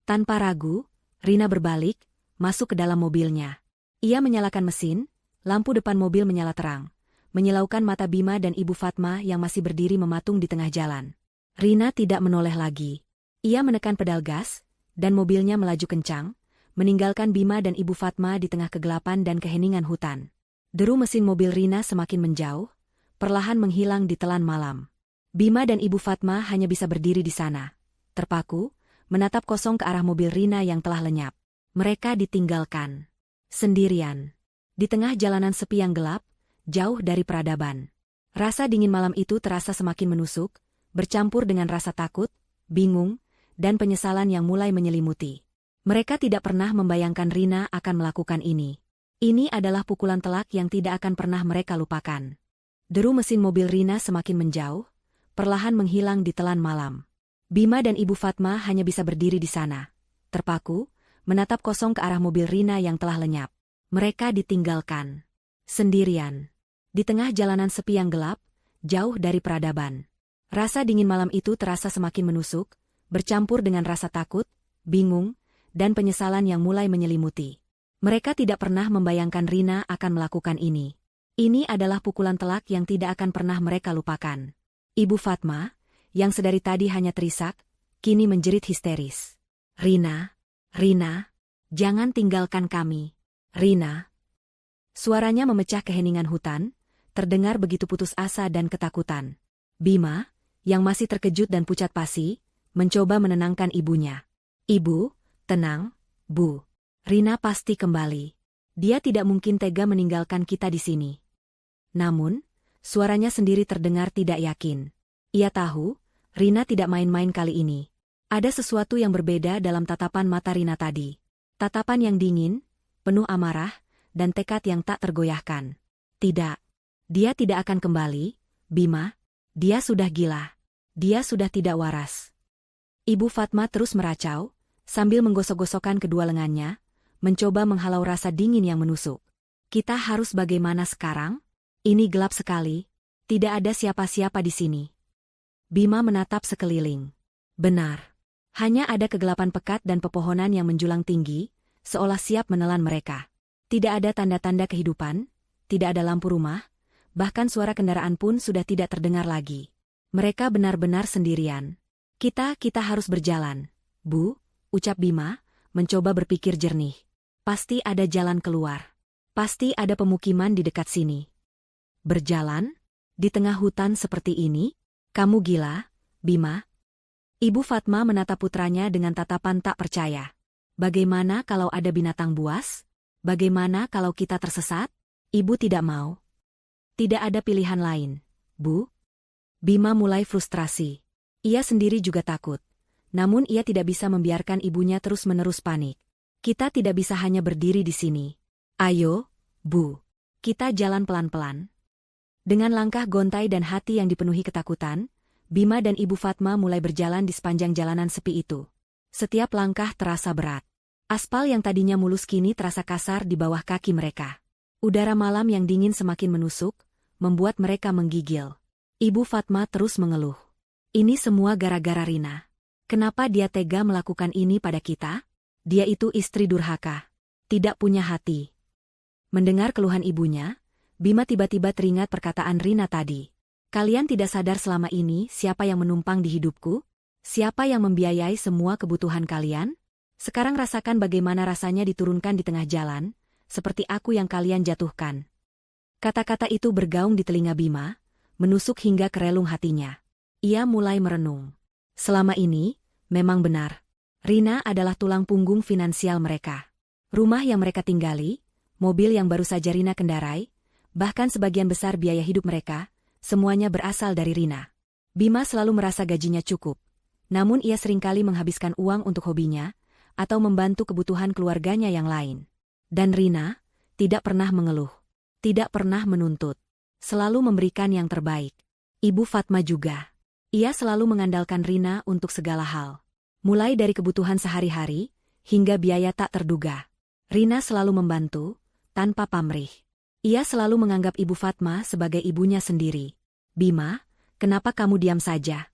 Tanpa ragu, Rina berbalik, masuk ke dalam mobilnya. Ia menyalakan mesin, lampu depan mobil menyala terang, menyilaukan mata Bima dan Ibu Fatma yang masih berdiri mematung di tengah jalan. Rina tidak menoleh lagi. Ia menekan pedal gas, dan mobilnya melaju kencang, meninggalkan Bima dan Ibu Fatma di tengah kegelapan dan keheningan hutan. Deru mesin mobil Rina semakin menjauh, perlahan menghilang di telan malam. Bima dan Ibu Fatma hanya bisa berdiri di sana, terpaku, menatap kosong ke arah mobil Rina yang telah lenyap. Mereka ditinggalkan sendirian di tengah jalanan sepi yang gelap, jauh dari peradaban. Rasa dingin malam itu terasa semakin menusuk, bercampur dengan rasa takut, bingung, dan penyesalan yang mulai menyelimuti. Mereka tidak pernah membayangkan Rina akan melakukan ini. Ini adalah pukulan telak yang tidak akan pernah mereka lupakan. Deru mesin mobil Rina semakin menjauh, perlahan menghilang di telan malam. Bima dan Ibu Fatma hanya bisa berdiri di sana, terpaku, menatap kosong ke arah mobil Rina yang telah lenyap. Mereka ditinggalkan sendirian di tengah jalanan sepi yang gelap, jauh dari peradaban. Rasa dingin malam itu terasa semakin menusuk, bercampur dengan rasa takut, bingung, dan penyesalan yang mulai menyelimuti. Mereka tidak pernah membayangkan Rina akan melakukan ini. Ini adalah pukulan telak yang tidak akan pernah mereka lupakan. Ibu Fatma, yang sedari tadi hanya terisak, kini menjerit histeris. Rina, Rina, jangan tinggalkan kami. Rina. Suaranya memecah keheningan hutan, terdengar begitu putus asa dan ketakutan. Bima, yang masih terkejut dan pucat pasi, mencoba menenangkan ibunya. Ibu, tenang, Bu. Rina pasti kembali. Dia tidak mungkin tega meninggalkan kita di sini. Namun, suaranya sendiri terdengar tidak yakin. Ia tahu, Rina tidak main-main kali ini. Ada sesuatu yang berbeda dalam tatapan mata Rina tadi. Tatapan yang dingin, penuh amarah, dan tekad yang tak tergoyahkan. Tidak. Dia tidak akan kembali, Bima. Dia sudah gila. Dia sudah tidak waras. Ibu Fatma terus meracau, sambil menggosok-gosokkan kedua lengannya, mencoba menghalau rasa dingin yang menusuk. Kita harus bagaimana sekarang? Ini gelap sekali. Tidak ada siapa-siapa di sini. Bima menatap sekeliling. Benar. Hanya ada kegelapan pekat dan pepohonan yang menjulang tinggi, seolah siap menelan mereka. Tidak ada tanda-tanda kehidupan, tidak ada lampu rumah, bahkan suara kendaraan pun sudah tidak terdengar lagi. Mereka benar-benar sendirian. Kita harus berjalan, Bu, ucap Bima, mencoba berpikir jernih. Pasti ada jalan keluar. Pasti ada pemukiman di dekat sini. Berjalan? Di tengah hutan seperti ini? Kamu gila, Bima? Ibu Fatma menatap putranya dengan tatapan tak percaya. Bagaimana kalau ada binatang buas? Bagaimana kalau kita tersesat? Ibu tidak mau. Tidak ada pilihan lain, Bu. Bima mulai frustrasi. Ia sendiri juga takut. Namun ia tidak bisa membiarkan ibunya terus-menerus panik. Kita tidak bisa hanya berdiri di sini. Ayo, Bu. Kita jalan pelan-pelan. Dengan langkah gontai dan hati yang dipenuhi ketakutan, Bima dan Ibu Fatma mulai berjalan di sepanjang jalanan sepi itu. Setiap langkah terasa berat. Aspal yang tadinya mulus kini terasa kasar di bawah kaki mereka. Udara malam yang dingin semakin menusuk, membuat mereka menggigil. Ibu Fatma terus mengeluh. Ini semua gara-gara Rina. Kenapa dia tega melakukan ini pada kita? Dia itu istri durhaka. Tidak punya hati. Mendengar keluhan ibunya, Bima tiba-tiba teringat perkataan Rina tadi. Kalian tidak sadar selama ini siapa yang menumpang di hidupku? Siapa yang membiayai semua kebutuhan kalian? Sekarang rasakan bagaimana rasanya diturunkan di tengah jalan, seperti aku yang kalian jatuhkan. Kata-kata itu bergaung di telinga Bima, menusuk hingga ke relung hatinya. Ia mulai merenung. Selama ini, memang benar. Rina adalah tulang punggung finansial mereka. Rumah yang mereka tinggali, mobil yang baru saja Rina kendarai, bahkan sebagian besar biaya hidup mereka, semuanya berasal dari Rina. Bima selalu merasa gajinya cukup. Namun ia seringkali menghabiskan uang untuk hobinya, atau membantu kebutuhan keluarganya yang lain. Dan Rina tidak pernah mengeluh, tidak pernah menuntut, selalu memberikan yang terbaik. Ibu Fatma juga. Ia selalu mengandalkan Rina untuk segala hal. Mulai dari kebutuhan sehari-hari, hingga biaya tak terduga. Rina selalu membantu, tanpa pamrih. Ia selalu menganggap Ibu Fatma sebagai ibunya sendiri. Bima, kenapa kamu diam saja?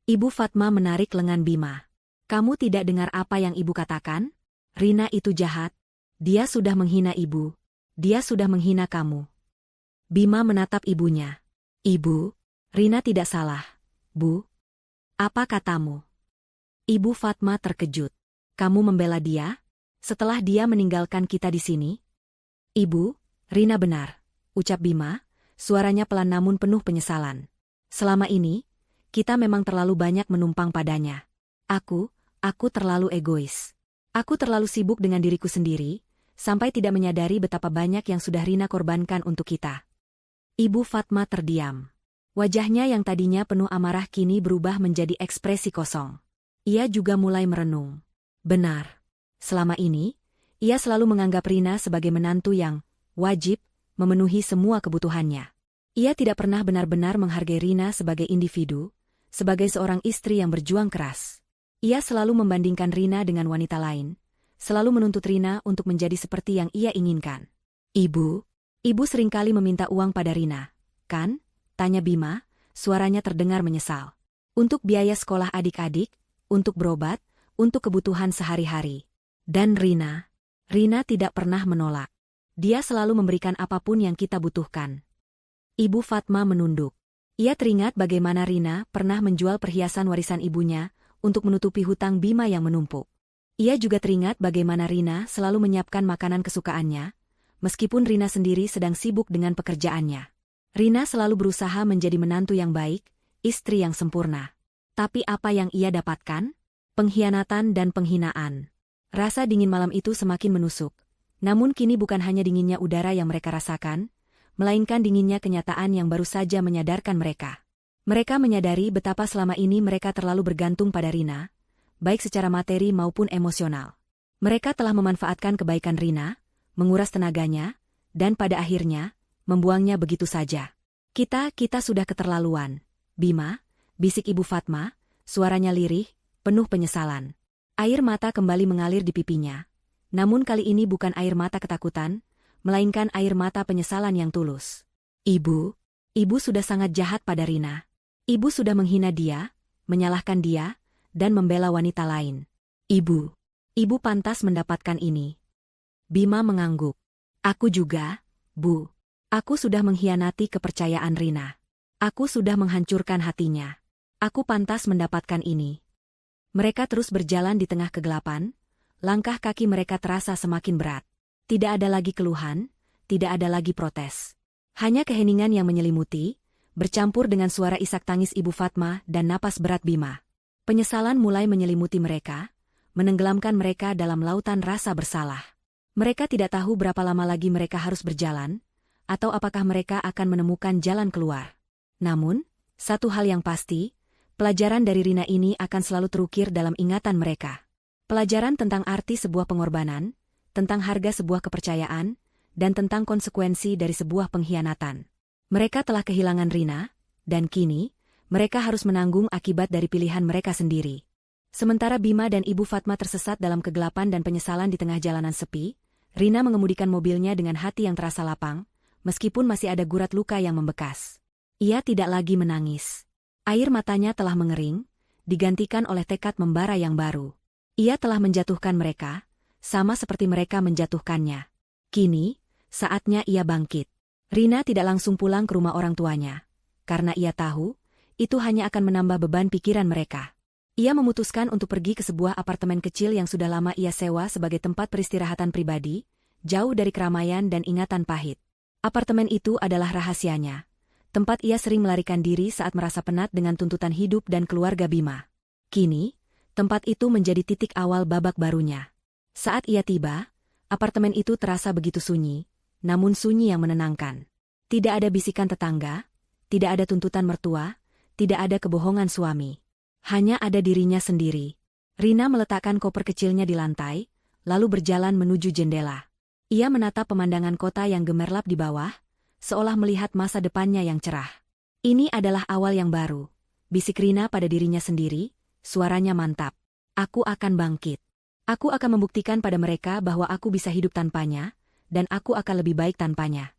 Ibu Fatma menarik lengan Bima. Kamu tidak dengar apa yang ibu katakan? Rina itu jahat. Dia sudah menghina ibu. Dia sudah menghina kamu. Bima menatap ibunya. Ibu, Rina tidak salah. Bu, apa katamu? Ibu Fatma terkejut. Kamu membela dia? Setelah dia meninggalkan kita di sini? Ibu, Rina benar, ucap Bima, suaranya pelan namun penuh penyesalan. Selama ini, Kita memang terlalu banyak menumpang padanya. Aku terlalu egois. Aku terlalu sibuk dengan diriku sendiri, sampai tidak menyadari betapa banyak yang sudah Rina korbankan untuk kita. Ibu Fatma terdiam. Wajahnya yang tadinya penuh amarah kini berubah menjadi ekspresi kosong. Ia juga mulai merenung. Benar. Selama ini, ia selalu menganggap Rina sebagai menantu yang wajib memenuhi semua kebutuhannya. Ia tidak pernah benar-benar menghargai Rina sebagai individu, sebagai seorang istri yang berjuang keras. Ia selalu membandingkan Rina dengan wanita lain, selalu menuntut Rina untuk menjadi seperti yang ia inginkan. Ibu seringkali meminta uang pada Rina, kan? Tanya Bima, suaranya terdengar menyesal. Untuk biaya sekolah adik-adik, untuk berobat, untuk kebutuhan sehari-hari. Dan Rina tidak pernah menolak. Dia selalu memberikan apapun yang kita butuhkan. Ibu Fatma menunduk. Ia teringat bagaimana Rina pernah menjual perhiasan warisan ibunya untuk menutupi hutang Bima yang menumpuk. Ia juga teringat bagaimana Rina selalu menyiapkan makanan kesukaannya, meskipun Rina sendiri sedang sibuk dengan pekerjaannya. Rina selalu berusaha menjadi menantu yang baik, istri yang sempurna. Tapi apa yang ia dapatkan? Pengkhianatan dan penghinaan. Rasa dingin malam itu semakin menusuk. Namun kini bukan hanya dinginnya udara yang mereka rasakan, melainkan dinginnya kenyataan yang baru saja menyadarkan mereka. Mereka menyadari betapa selama ini mereka terlalu bergantung pada Rina, baik secara materi maupun emosional. Mereka telah memanfaatkan kebaikan Rina, menguras tenaganya, dan pada akhirnya, membuangnya begitu saja. Kita sudah keterlaluan. Bima, bisik Ibu Fatma, suaranya lirih, penuh penyesalan. Air mata kembali mengalir di pipinya. Namun kali ini bukan air mata ketakutan, melainkan air mata penyesalan yang tulus. Ibu sudah sangat jahat pada Rina. Ibu sudah menghina dia, menyalahkan dia, dan membela wanita lain. Ibu pantas mendapatkan ini. Bima mengangguk. Aku juga, Bu. Aku sudah mengkhianati kepercayaan Rina. Aku sudah menghancurkan hatinya. Aku pantas mendapatkan ini. Mereka terus berjalan di tengah kegelapan, langkah kaki mereka terasa semakin berat. Tidak ada lagi keluhan, tidak ada lagi protes. Hanya keheningan yang menyelimuti, bercampur dengan suara isak tangis Ibu Fatma dan napas berat Bima. Penyesalan mulai menyelimuti mereka, menenggelamkan mereka dalam lautan rasa bersalah. Mereka tidak tahu berapa lama lagi mereka harus berjalan, atau apakah mereka akan menemukan jalan keluar. Namun, satu hal yang pasti, pelajaran dari Rina ini akan selalu terukir dalam ingatan mereka. Pelajaran tentang arti sebuah pengorbanan, tentang harga sebuah kepercayaan, dan tentang konsekuensi dari sebuah pengkhianatan. Mereka telah kehilangan Rina, dan kini, mereka harus menanggung akibat dari pilihan mereka sendiri. Sementara Bima dan Ibu Fatma tersesat dalam kegelapan dan penyesalan di tengah jalanan sepi, Rina mengemudikan mobilnya dengan hati yang terasa lapang, meskipun masih ada gurat luka yang membekas. Ia tidak lagi menangis. Air matanya telah mengering, digantikan oleh tekad membara yang baru. Ia telah menjatuhkan mereka, sama seperti mereka menjatuhkannya. Kini, saatnya ia bangkit. Rina tidak langsung pulang ke rumah orang tuanya, karena ia tahu, itu hanya akan menambah beban pikiran mereka. Ia memutuskan untuk pergi ke sebuah apartemen kecil yang sudah lama ia sewa sebagai tempat peristirahatan pribadi, jauh dari keramaian dan ingatan pahit. Apartemen itu adalah rahasianya. Tempat ia sering melarikan diri saat merasa penat dengan tuntutan hidup dan keluarga Bima. Kini, tempat itu menjadi titik awal babak barunya. Saat ia tiba, apartemen itu terasa begitu sunyi, namun sunyi yang menenangkan. Tidak ada bisikan tetangga, tidak ada tuntutan mertua, tidak ada kebohongan suami. Hanya ada dirinya sendiri. Rina meletakkan koper kecilnya di lantai, lalu berjalan menuju jendela. Ia menatap pemandangan kota yang gemerlap di bawah, seolah melihat masa depannya yang cerah. Ini adalah awal yang baru, bisik Rina pada dirinya sendiri, suaranya mantap. Aku akan bangkit. Aku akan membuktikan pada mereka bahwa aku bisa hidup tanpanya, dan aku akan lebih baik tanpanya.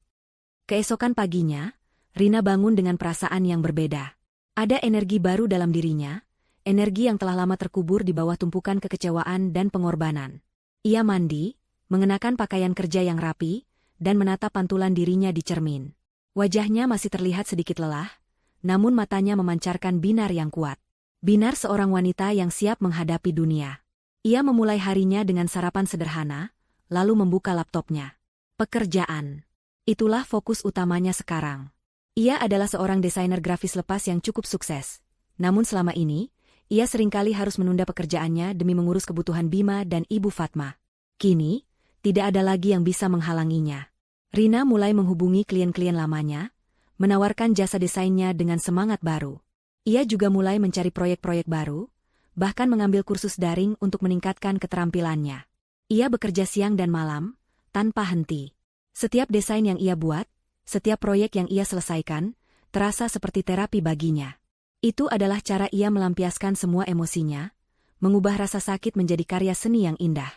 Keesokan paginya, Rina bangun dengan perasaan yang berbeda. Ada energi baru dalam dirinya, energi yang telah lama terkubur di bawah tumpukan kekecewaan dan pengorbanan. Ia mandi, mengenakan pakaian kerja yang rapi, dan menatap pantulan dirinya di cermin. Wajahnya masih terlihat sedikit lelah, namun matanya memancarkan binar yang kuat. Binar seorang wanita yang siap menghadapi dunia. Ia memulai harinya dengan sarapan sederhana, lalu membuka laptopnya. Pekerjaan. Itulah fokus utamanya sekarang. Ia adalah seorang desainer grafis lepas yang cukup sukses, namun selama ini, ia seringkali harus menunda pekerjaannya demi mengurus kebutuhan Bima dan Ibu Fatma. Kini, tidak ada lagi yang bisa menghalanginya. Rina mulai menghubungi klien-klien lamanya, menawarkan jasa desainnya dengan semangat baru. Ia juga mulai mencari proyek-proyek baru, bahkan mengambil kursus daring untuk meningkatkan keterampilannya. Ia bekerja siang dan malam, tanpa henti. Setiap desain yang ia buat, setiap proyek yang ia selesaikan, terasa seperti terapi baginya. Itu adalah cara ia melampiaskan semua emosinya, mengubah rasa sakit menjadi karya seni yang indah.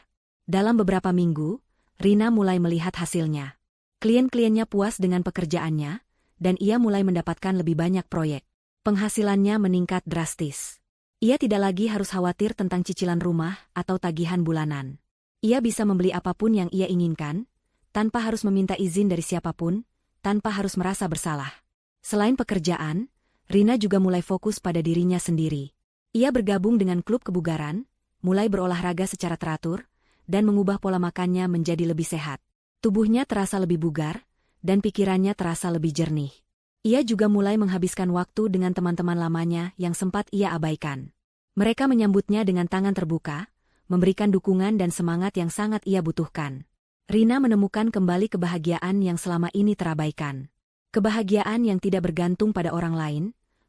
Dalam beberapa minggu, Rina mulai melihat hasilnya. Klien-kliennya puas dengan pekerjaannya, dan ia mulai mendapatkan lebih banyak proyek. Penghasilannya meningkat drastis. Ia tidak lagi harus khawatir tentang cicilan rumah atau tagihan bulanan. Ia bisa membeli apapun yang ia inginkan, tanpa harus meminta izin dari siapapun, tanpa harus merasa bersalah. Selain pekerjaan, Rina juga mulai fokus pada dirinya sendiri. Ia bergabung dengan klub kebugaran, mulai berolahraga secara teratur, dan mengubah pola makannya menjadi lebih sehat. Tubuhnya terasa lebih bugar, dan pikirannya terasa lebih jernih. Ia juga mulai menghabiskan waktu dengan teman-teman lamanya yang sempat ia abaikan. Mereka menyambutnya dengan tangan terbuka, memberikan dukungan dan semangat yang sangat ia butuhkan. Rina menemukan kembali kebahagiaan yang selama ini terabaikan. Kebahagiaan yang tidak bergantung pada orang lain,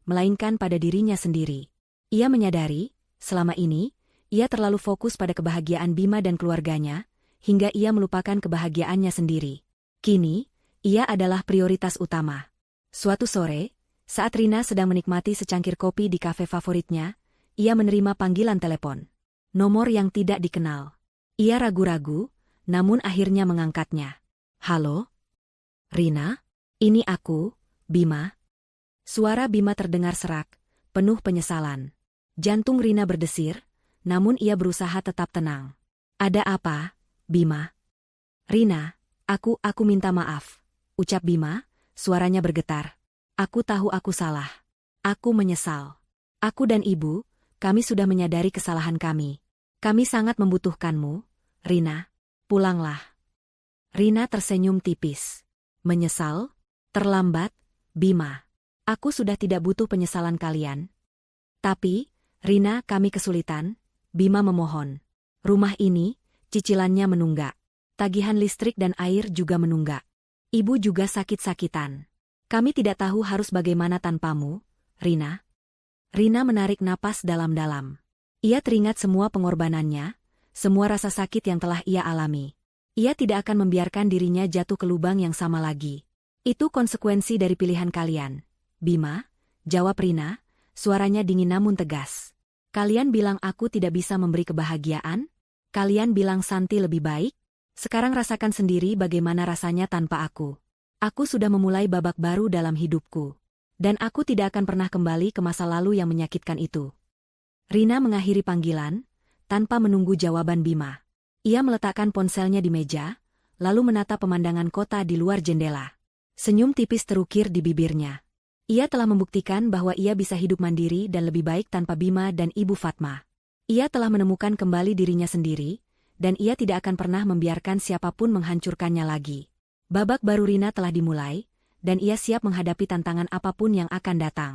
melainkan pada dirinya sendiri. Ia menyadari, selama ini, ia terlalu fokus pada kebahagiaan Bima dan keluarganya, hingga ia melupakan kebahagiaannya sendiri. Kini, ia adalah prioritas utama. Suatu sore, saat Rina sedang menikmati secangkir kopi di kafe favoritnya, ia menerima panggilan telepon. Nomor yang tidak dikenal. Ia ragu-ragu, namun akhirnya mengangkatnya. Halo? Rina? Ini aku, Bima. Suara Bima terdengar serak, penuh penyesalan. Jantung Rina berdesir, namun ia berusaha tetap tenang. Ada apa, Bima? Rina, aku minta maaf, ucap Bima, suaranya bergetar. Aku tahu aku salah. Aku menyesal. Aku dan ibu, kami sudah menyadari kesalahan kami. Kami sangat membutuhkanmu, Rina. Pulanglah. Rina tersenyum tipis. Menyesal? Terlambat, Bima. Aku sudah tidak butuh penyesalan kalian. Tapi, Rina, kami kesulitan, Bima memohon. Rumah ini, cicilannya menunggak. Tagihan listrik dan air juga menunggak. Ibu juga sakit-sakitan. Kami tidak tahu harus bagaimana tanpamu, Rina. Rina menarik napas dalam-dalam. Ia teringat semua pengorbanannya, semua rasa sakit yang telah ia alami. Ia tidak akan membiarkan dirinya jatuh ke lubang yang sama lagi. Itu konsekuensi dari pilihan kalian. Bima, jawab Rina, suaranya dingin namun tegas. Kalian bilang aku tidak bisa memberi kebahagiaan? Kalian bilang Santi lebih baik? Sekarang rasakan sendiri bagaimana rasanya tanpa aku. Aku sudah memulai babak baru dalam hidupku. Dan aku tidak akan pernah kembali ke masa lalu yang menyakitkan itu. Rina mengakhiri panggilan, tanpa menunggu jawaban Bima. Ia meletakkan ponselnya di meja, lalu menatap pemandangan kota di luar jendela. Senyum tipis terukir di bibirnya. Ia telah membuktikan bahwa ia bisa hidup mandiri dan lebih baik tanpa Bima dan Ibu Fatma. Ia telah menemukan kembali dirinya sendiri, dan ia tidak akan pernah membiarkan siapapun menghancurkannya lagi. Babak baru Rina telah dimulai, dan ia siap menghadapi tantangan apapun yang akan datang.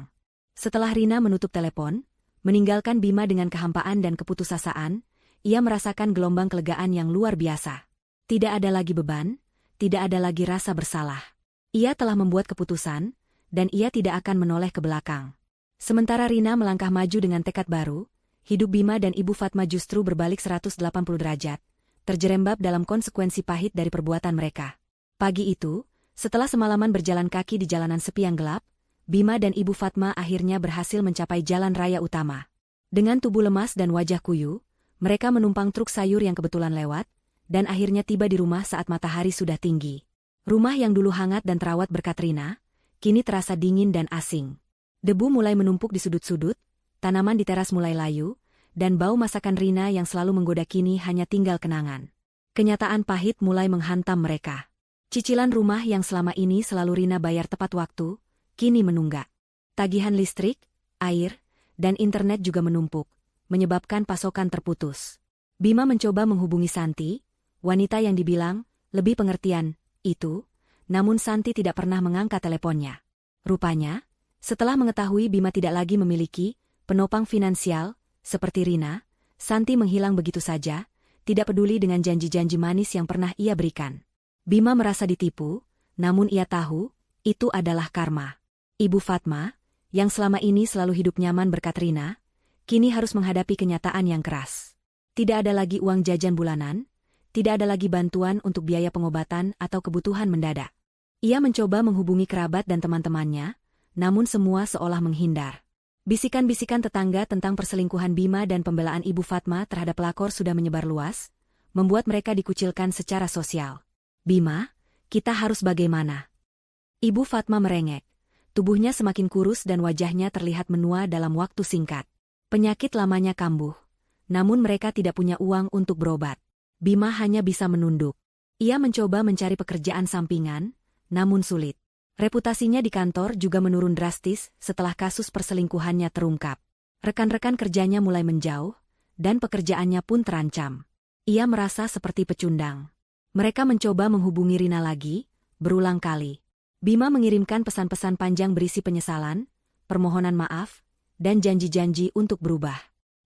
Setelah Rina menutup telepon, meninggalkan Bima dengan kehampaan dan keputusasaan, ia merasakan gelombang kelegaan yang luar biasa. Tidak ada lagi beban, tidak ada lagi rasa bersalah. Ia telah membuat keputusan, dan ia tidak akan menoleh ke belakang. Sementara Rina melangkah maju dengan tekad baru, hidup Bima dan Ibu Fatma justru berbalik 180 derajat, terjerembab dalam konsekuensi pahit dari perbuatan mereka. Pagi itu, setelah semalaman berjalan kaki di jalanan sepi yang gelap, Bima dan Ibu Fatma akhirnya berhasil mencapai jalan raya utama. Dengan tubuh lemas dan wajah kuyu, mereka menumpang truk sayur yang kebetulan lewat, dan akhirnya tiba di rumah saat matahari sudah tinggi. Rumah yang dulu hangat dan terawat berkat Rina, kini terasa dingin dan asing. Debu mulai menumpuk di sudut-sudut, tanaman di teras mulai layu, dan bau masakan Rina yang selalu menggoda kini hanya tinggal kenangan. Kenyataan pahit mulai menghantam mereka. Cicilan rumah yang selama ini selalu Rina bayar tepat waktu, kini menunggak. Tagihan listrik, air, dan internet juga menumpuk, menyebabkan pasokan terputus. Bima mencoba menghubungi Santi, wanita yang dibilang lebih pengertian, itu, namun Santi tidak pernah mengangkat teleponnya. Rupanya, setelah mengetahui Bima tidak lagi memiliki penopang finansial, seperti Rina, Santi menghilang begitu saja, tidak peduli dengan janji-janji manis yang pernah ia berikan. Bima merasa ditipu, namun ia tahu, itu adalah karma. Ibu Fatma, yang selama ini selalu hidup nyaman berkat Rina, kini harus menghadapi kenyataan yang keras. Tidak ada lagi uang jajan bulanan, tidak ada lagi bantuan untuk biaya pengobatan atau kebutuhan mendadak. Ia mencoba menghubungi kerabat dan teman-temannya, namun semua seolah menghindar. Bisikan-bisikan tetangga tentang perselingkuhan Bima dan pembelaan Ibu Fatma terhadap pelakor sudah menyebar luas, membuat mereka dikucilkan secara sosial. Bima, kita harus bagaimana? Ibu Fatma merengek. Tubuhnya semakin kurus dan wajahnya terlihat menua dalam waktu singkat. Penyakit lamanya kambuh. Namun mereka tidak punya uang untuk berobat. Bima hanya bisa menunduk. Ia mencoba mencari pekerjaan sampingan, namun sulit. Reputasinya di kantor juga menurun drastis setelah kasus perselingkuhannya terungkap. Rekan-rekan kerjanya mulai menjauh, dan pekerjaannya pun terancam. Ia merasa seperti pecundang. Mereka mencoba menghubungi Rina lagi, berulang kali. Bima mengirimkan pesan-pesan panjang berisi penyesalan, permohonan maaf, dan janji-janji untuk berubah.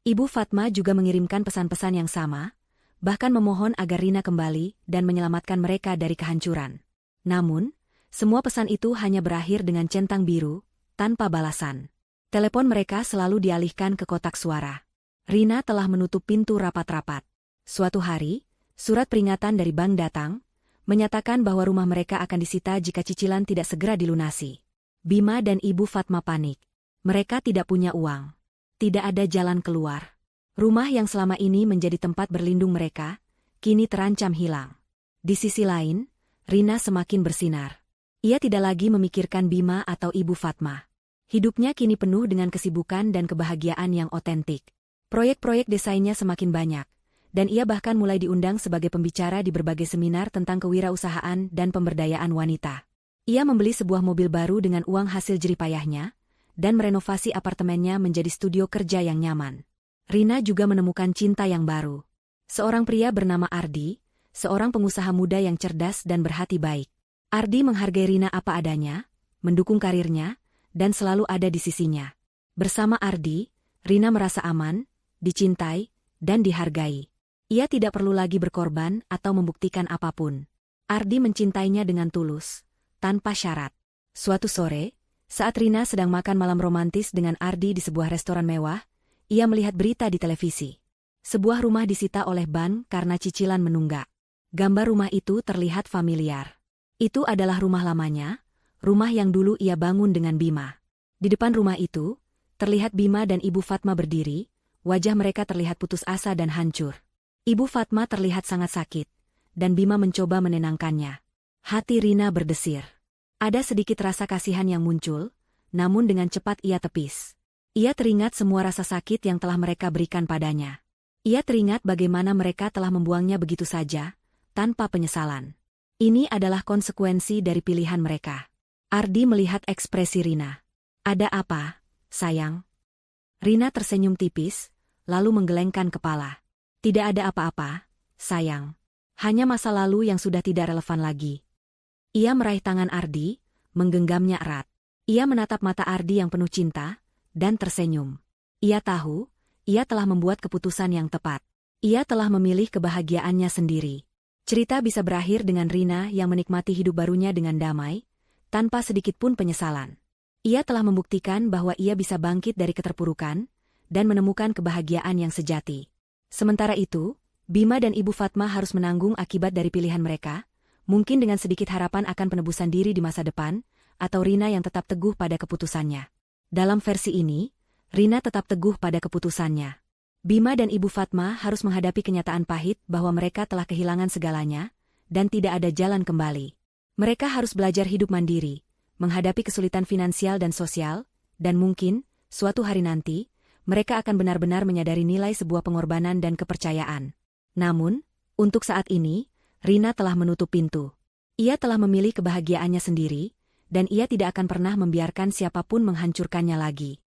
Ibu Fatma juga mengirimkan pesan-pesan yang sama, bahkan memohon agar Rina kembali dan menyelamatkan mereka dari kehancuran. Namun, semua pesan itu hanya berakhir dengan centang biru, tanpa balasan. Telepon mereka selalu dialihkan ke kotak suara. Rina telah menutup pintu rapat-rapat. Suatu hari, surat peringatan dari bank datang, menyatakan bahwa rumah mereka akan disita jika cicilan tidak segera dilunasi. Bima dan Ibu Fatma panik. Mereka tidak punya uang. Tidak ada jalan keluar. Rumah yang selama ini menjadi tempat berlindung mereka, kini terancam hilang. Di sisi lain, Rina semakin bersinar. Ia tidak lagi memikirkan Bima atau Ibu Fatma. Hidupnya kini penuh dengan kesibukan dan kebahagiaan yang otentik. Proyek-proyek desainnya semakin banyak, dan ia bahkan mulai diundang sebagai pembicara di berbagai seminar tentang kewirausahaan dan pemberdayaan wanita. Ia membeli sebuah mobil baru dengan uang hasil jeripayahnya, dan merenovasi apartemennya menjadi studio kerja yang nyaman. Rina juga menemukan cinta yang baru. Seorang pria bernama Ardi, seorang pengusaha muda yang cerdas dan berhati baik. Ardi menghargai Rina apa adanya, mendukung karirnya, dan selalu ada di sisinya. Bersama Ardi, Rina merasa aman, dicintai, dan dihargai. Ia tidak perlu lagi berkorban atau membuktikan apapun. Ardi mencintainya dengan tulus, tanpa syarat. Suatu sore, saat Rina sedang makan malam romantis dengan Ardi di sebuah restoran mewah, ia melihat berita di televisi. Sebuah rumah disita oleh bank karena cicilan menunggak. Gambar rumah itu terlihat familiar. Itu adalah rumah lamanya, rumah yang dulu ia bangun dengan Bima. Di depan rumah itu, terlihat Bima dan Ibu Fatma berdiri, wajah mereka terlihat putus asa dan hancur. Ibu Fatma terlihat sangat sakit, dan Bima mencoba menenangkannya. Hati Rina berdesir. Ada sedikit rasa kasihan yang muncul, namun dengan cepat ia tepis. Ia teringat semua rasa sakit yang telah mereka berikan padanya. Ia teringat bagaimana mereka telah membuangnya begitu saja, tanpa penyesalan. Ini adalah konsekuensi dari pilihan mereka. Ardi melihat ekspresi Rina. Ada apa, sayang? Rina tersenyum tipis, lalu menggelengkan kepala. Tidak ada apa-apa, sayang. Hanya masa lalu yang sudah tidak relevan lagi. Ia meraih tangan Ardi, menggenggamnya erat. Ia menatap mata Ardi yang penuh cinta, dan tersenyum. Ia tahu, ia telah membuat keputusan yang tepat. Ia telah memilih kebahagiaannya sendiri. Cerita bisa berakhir dengan Rina yang menikmati hidup barunya dengan damai, tanpa sedikit pun penyesalan. Ia telah membuktikan bahwa ia bisa bangkit dari keterpurukan, dan menemukan kebahagiaan yang sejati. Sementara itu, Bima dan Ibu Fatma harus menanggung akibat dari pilihan mereka, mungkin dengan sedikit harapan akan penebusan diri di masa depan, atau Rina yang tetap teguh pada keputusannya. Dalam versi ini, Rina tetap teguh pada keputusannya. Bima dan Ibu Fatma harus menghadapi kenyataan pahit bahwa mereka telah kehilangan segalanya, dan tidak ada jalan kembali. Mereka harus belajar hidup mandiri, menghadapi kesulitan finansial dan sosial, dan mungkin, suatu hari nanti, mereka akan benar-benar menyadari nilai sebuah pengorbanan dan kepercayaan. Namun, untuk saat ini, Rina telah menutup pintu. Ia telah memilih kebahagiaannya sendiri, dan ia tidak akan pernah membiarkan siapapun menghancurkannya lagi.